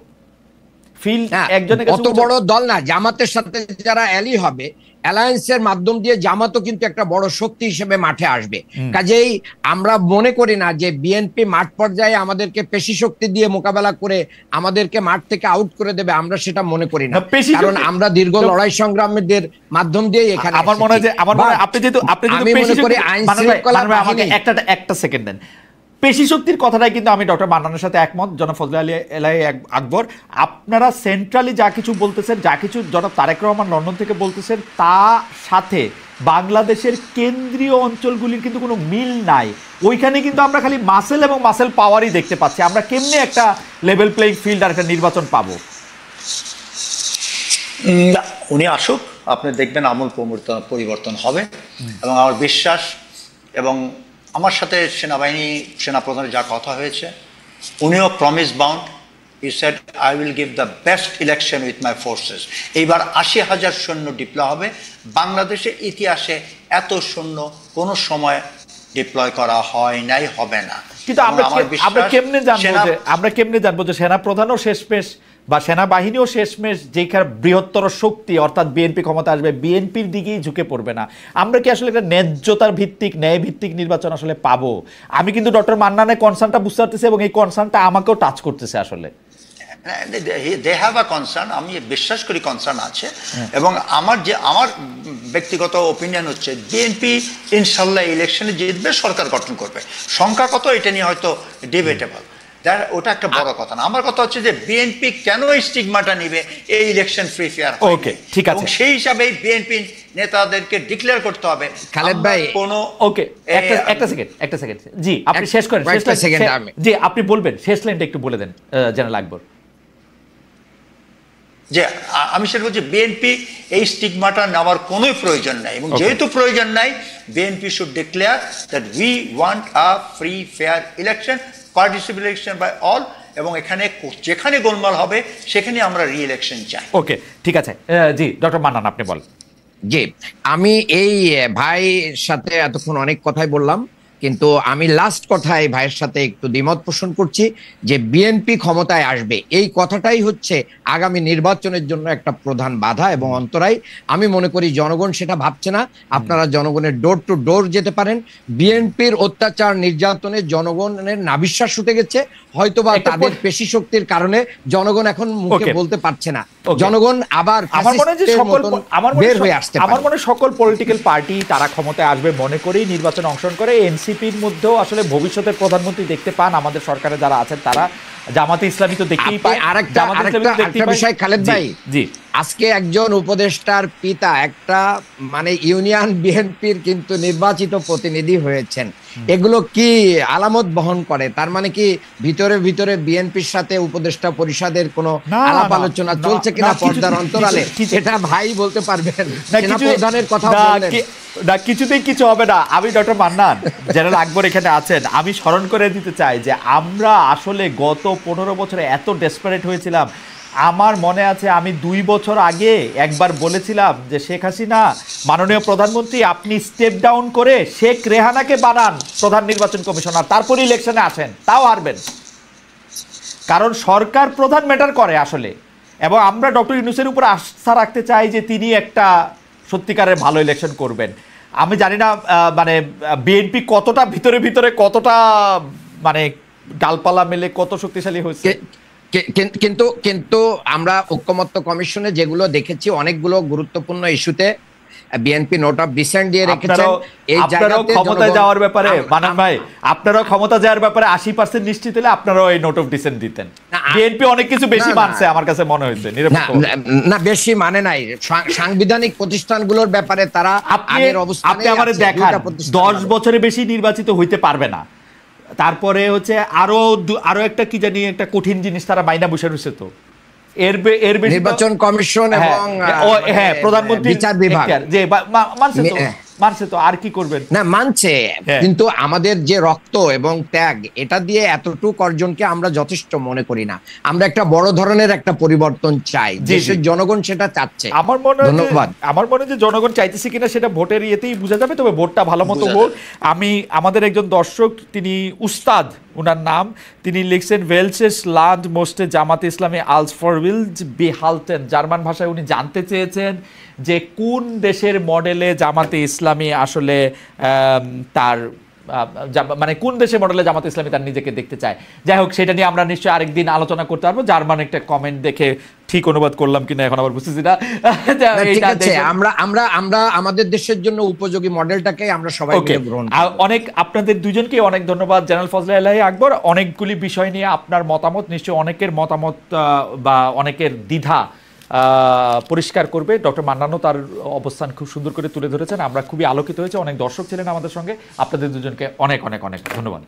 ফিল্ড একজনের অত বড় দল না, জামাতের সাথে যারা অ্যালি হবে, অ্যালায়েন্সের মাধ্যম দিয়ে জামাতও কিন্তু একটা বড় শক্তি হিসেবে মাঠে আসবে। কাজেই আমরা মনে করি না যে বিএনপি মাঠ পর্যায়ে আমাদেরকে পেশি শক্তি দিয়ে মোকাবেলা করে আমাদেরকে মাঠ থেকে আউট করে দেবে, আমরা সেটা মনে করি না। কারণ আমরা দীর্ঘ লড়াই সংগ্রামের মাধ্যম দিয়ে এখানে আমার মনে হয় যে আপনি যেহেতু আমি মনে করি আইন শৃঙ্খলা আমাকে একটা সেকেন্ড দেন। পেশি শক্তির কথাটাই কিন্তু আমি ডক্টর মান্নানের সাথে একমত, জনাব ফজলে আলী এলাই আকবর। আপনারা সেন্ট্রালি যা কিছু বলতেছেন, যা কিছু জনাব তারেক রহমান লন্ডন থেকে বলতেছেন, তার সাথে বাংলাদেশের কেন্দ্রীয় অঞ্চলগুলির কিন্তু কোনো মিল নাই। ওইখানে কিন্তু আমরা খালি মাসেল এবং মাসেল পাওয়ারই দেখতে পাচ্ছি। আমরা কেমনে একটা লেভেল প্লেইং ফিল্ড আর একটা নির্বাচন পাবো? উনি আসুক, আপনি দেখবেন আমূল পরিবর্তন হবে। এবং আমার বিশ্বাস, এবং আমার সাথে সেনাপ্রধানের যা কথা হয়েছে, উনিও promise bound. He said I will give the best election with my forces. এইবার 80,000 সৈন্য ডিপ্লয় হবে। বাংলাদেশের ইতিহাসে এত সৈন্য কোনো সময় ডিপ্লয় করা হয় নাই, হবে না। কিন্তু আমরা কেমনে জানবো যে সেনাপ্রধানও শেষমেশ বা সেনাবাহিনীও শেষমেশ যেখানে বৃহত্তর শক্তি অর্থাৎ বিএনপি ক্ষমতা আসবে, বিএনপির দিকেই ঝুঁকে পড়বে না? আমরা কি আসলে একটা ন্যায্যতার ভিত্তিক, ন্যায় ভিত্তিক নির্বাচন আসলে পাবো? আমি কিন্তু ডক্টর মান্নানের কনসার্নটা বুঝতে পারতেছি এবং এই কনসার্নটা আমাকেও টাচ করতেছে আসলে। দে হ্যাভ আ কনসার্ন, আমি বিশ্বাস করি কনসার্ন আছে। এবং আমার ব্যক্তিগত ওপিনিয়ন হচ্ছে বিএনপি ইনশাল্লাহ ইলেকশনে জিতবে, সরকার গঠন করবে। সংখ্যা কত এটা নিয়ে হয়তো ডিবেটেবল, ওটা একটা বড় কথা না। আমার কথা হচ্ছে যে বিএনপি কেন এই স্টিগমাটা নিবে এই ইলেকশন ফ্রি ফেয়ার। ওকে, ঠিক আছে। সেই হিসাবে বিএনপি নেতাদেরকে ডিক্লেয়ার করতে হবে। খালেদ ভাই, কোনো ওকে, একটা সেকেন্ড জি, আপনি শেষ করেন। জি, আপনি বলবেন, শেষ লাইনটা একটু বলে দেন জেনারেল আকবর। যে আমি সেটা বলছি, বিএনপি এই স্টিগমাটা নেওয়ার কোনো প্রয়োজন নাই, এবং যেহেতু প্রয়োজন নাই, BNP should declare that we want a free fair election, participation by all, এবং এখানে যেখানে গোলমাল হবে সেখানে আমরা রি ইলেকশন চাই। ওকে, ঠিক আছে। জি, ডক্টর মান্নান আপনি বলেন। জি, আমি এই ভাইয়ের সাথে এতক্ষণ অনেক কথাই বললাম, কিন্তু আমি লাস্ট কথায় ভাইয়ের সাথে একটু দ্বিমত পোষণ করছি যে বিএনপি ক্ষমতায় আসবে, এই কথাটাই হচ্ছে আগামী নির্বাচনের জন্য একটা প্রধান বাধা এবং অন্তরায়। আমি মনে করি জনগণ সেটা ভাবছে না। আপনারা জনগণের ডোর টু ডোর যেতে পারেন। বিএনপির অত্যাচার নির্যাতনে জনগণের নাবিশ্বাস উঠে গেছে, হয়তোবা তাদের পেশি শক্তির কারণে জনগণ এখন মুখে বলতে পারছে না। জনগণ আবার বের হয়ে আসতে পারে। আমার মনে সকল পলিটিক্যাল পার্টি তারা ক্ষমতায় আসবে মনে করেই নির্বাচনে অংশগ্রহণ করে। এনসিপির মধ্যেও আসলে ভবিষ্যতের প্রধানমন্ত্রী দেখতে পান আমাদের সরকারে যারা আছেন তারা। জামাতে ইসলামী তো দেখতেই পায়। আরেকটা বিষয় খালেদ ভাই, জি, আজকে একজন উপদেষ্টার পিতা একটা মানে ইউনিয়ন বিএনপির কিন্তু নির্বাচিত প্রতিনিধি হয়েছেন। এগুলো কি আলামত বহন করে? তার মানে কি ভিতরে ভিতরে বিএনপির সাথে উপদেষ্টা পরিষদের কোনো আলাপ আলোচনা চলছে কিনা পর্দার অন্তরালে? এটা ভাই বলতে পারবেন। সেনাপ্রধানের কথা বললেন না, কিছুতেই কিছু হবে না। আমি ডক্টর মান্নান, জেনারেল আকবর এখানে আছেন, আমি স্মরণ করে দিতে চাই যে আমরা আসলে গত 15 বছরে এত ডেসপারেট হয়েছিলাম। আমার মনে আছে আমি 2 বছর আগে একবার বলেছিলাম যে শেখ হাসিনা মাননীয় প্রধানমন্ত্রী, আপনি স্টেপ ডাউন করে শেখ রেহানাকে বানান প্রধান নির্বাচন কমিশনার, তারপরে ইলেকশনে আসেন, তাও হারবেন। কারণ সরকার প্রধান ম্যাটার করে আসলে। এবং আমরা ডক্টর ইউনূসের উপর আস্থা রাখতে চাই যে তিনি একটা সত্যিকারের ভালো ইলেকশন করবেন। আমি জানি না মানে বিএনপি কতটা ভিতরে ভিতরে কতটা মানে ডালপালা মেলে কত শক্তিশালী হয়েছে। কিন্তু কিন্তু আমরা ঐক্যমত্য কমিশনে যেগুলো দেখেছি অনেকগুলো গুরুত্বপূর্ণ ইস্যুতে বিএনপি নোট অফ ডিসেন্ট দিয়ে রেখেছেন। এই আপনারাও ক্ষমতায় যাওয়ার ব্যাপারে মানান ভাই, আপনারাও ক্ষমতা যাওয়ার ব্যাপারে 80% নিশ্চিত হলে আপনারাও এই নোট অফ ডিসেন্ট দিতেন। বিএনপি অনেক কিছু বেশি মানছে আমার কাছে মনে হয়েছে। না বেশি মানে নাই, সাংবিধানিক প্রতিষ্ঠানগুলোর ব্যাপারে তারা আগের অবস্থানে আপনি আমাদের দেখান 10 বছরের বেশি নির্বাচিত হইতে পারবে না। তারপরে হচ্ছে আরো একটা কি জানি একটা কঠিন জিনিস তারা মাইনা বসে রয়েছে। তো এর বেশি নির্বাচন কমিশন এবং প্রধানমন্ত্রী বিচার বিভাগ যে মানছে তো আর কি করবেন না মানছে, কিন্তু আমাদের যে রক্ত এবং ত্যাগ এটা দিয়ে এতটুকু অর্জনকে আমরা যথেষ্ট মনে করি না। আমরা একটা বড় ধরনের একটা পরিবর্তন চাই, দেশের জনগণ সেটা চাচ্ছে। আমার মনে হয় যে জনগণ চাইতেছে কিনা সেটা ভোটের ইয়েতেই বোঝা যাবে, তবে ভোটটা ভালো মতো হোক। আমাদের একজন দর্শক, তিনি উস্তাদ, উনার নাম, তিনি লিখছেন ওয়েলসেস লান্ড মোস্টে জামাতে ইসলামী আলস ফর উইলজ বিহালটেন। জার্মান ভাষায় উনি জানতে চেয়েছেন যে কোন দেশের মডেলে জামাতে ইসলামী আসলে তার মানে কোন দেশের মডেলে জামাতে ইসলামী তার নিজেকে দেখতে চায়। যাই হোক, সেটা নিয়ে আমরা নিশ্চয়ই আরেকদিন আলোচনা করতে পারবো। জার্মান একটা কমেন্ট দেখে ঠিক অনুবাদ করলাম কিনা এখন আবার বুঝতেছি না। আমরা আমাদের দেশের জন্য উপযোগী মডেলটাকে আমরা সবাই মিলে গ্রহণ করব। অনেক আপনাদের দুজনকে অনেক ধন্যবাদ। জেনারেল ফজলে এলাহি আকবর, অনেকগুলি বিষয় নিয়ে আপনার মতামত নিশ্চয়ই অনেকের মতামত বা অনেকের দ্বিধা পরিষ্কার করবে। ডক্টর মান্নানও তার অবস্থান খুব সুন্দর করে তুলে ধরেছেন। আমরা খুবই আলোকিত হয়েছে, অনেক দর্শক ছিলেন আমাদের সঙ্গে। আপনাদের দুজনকে অনেক অনেক অনেক ধন্যবাদ।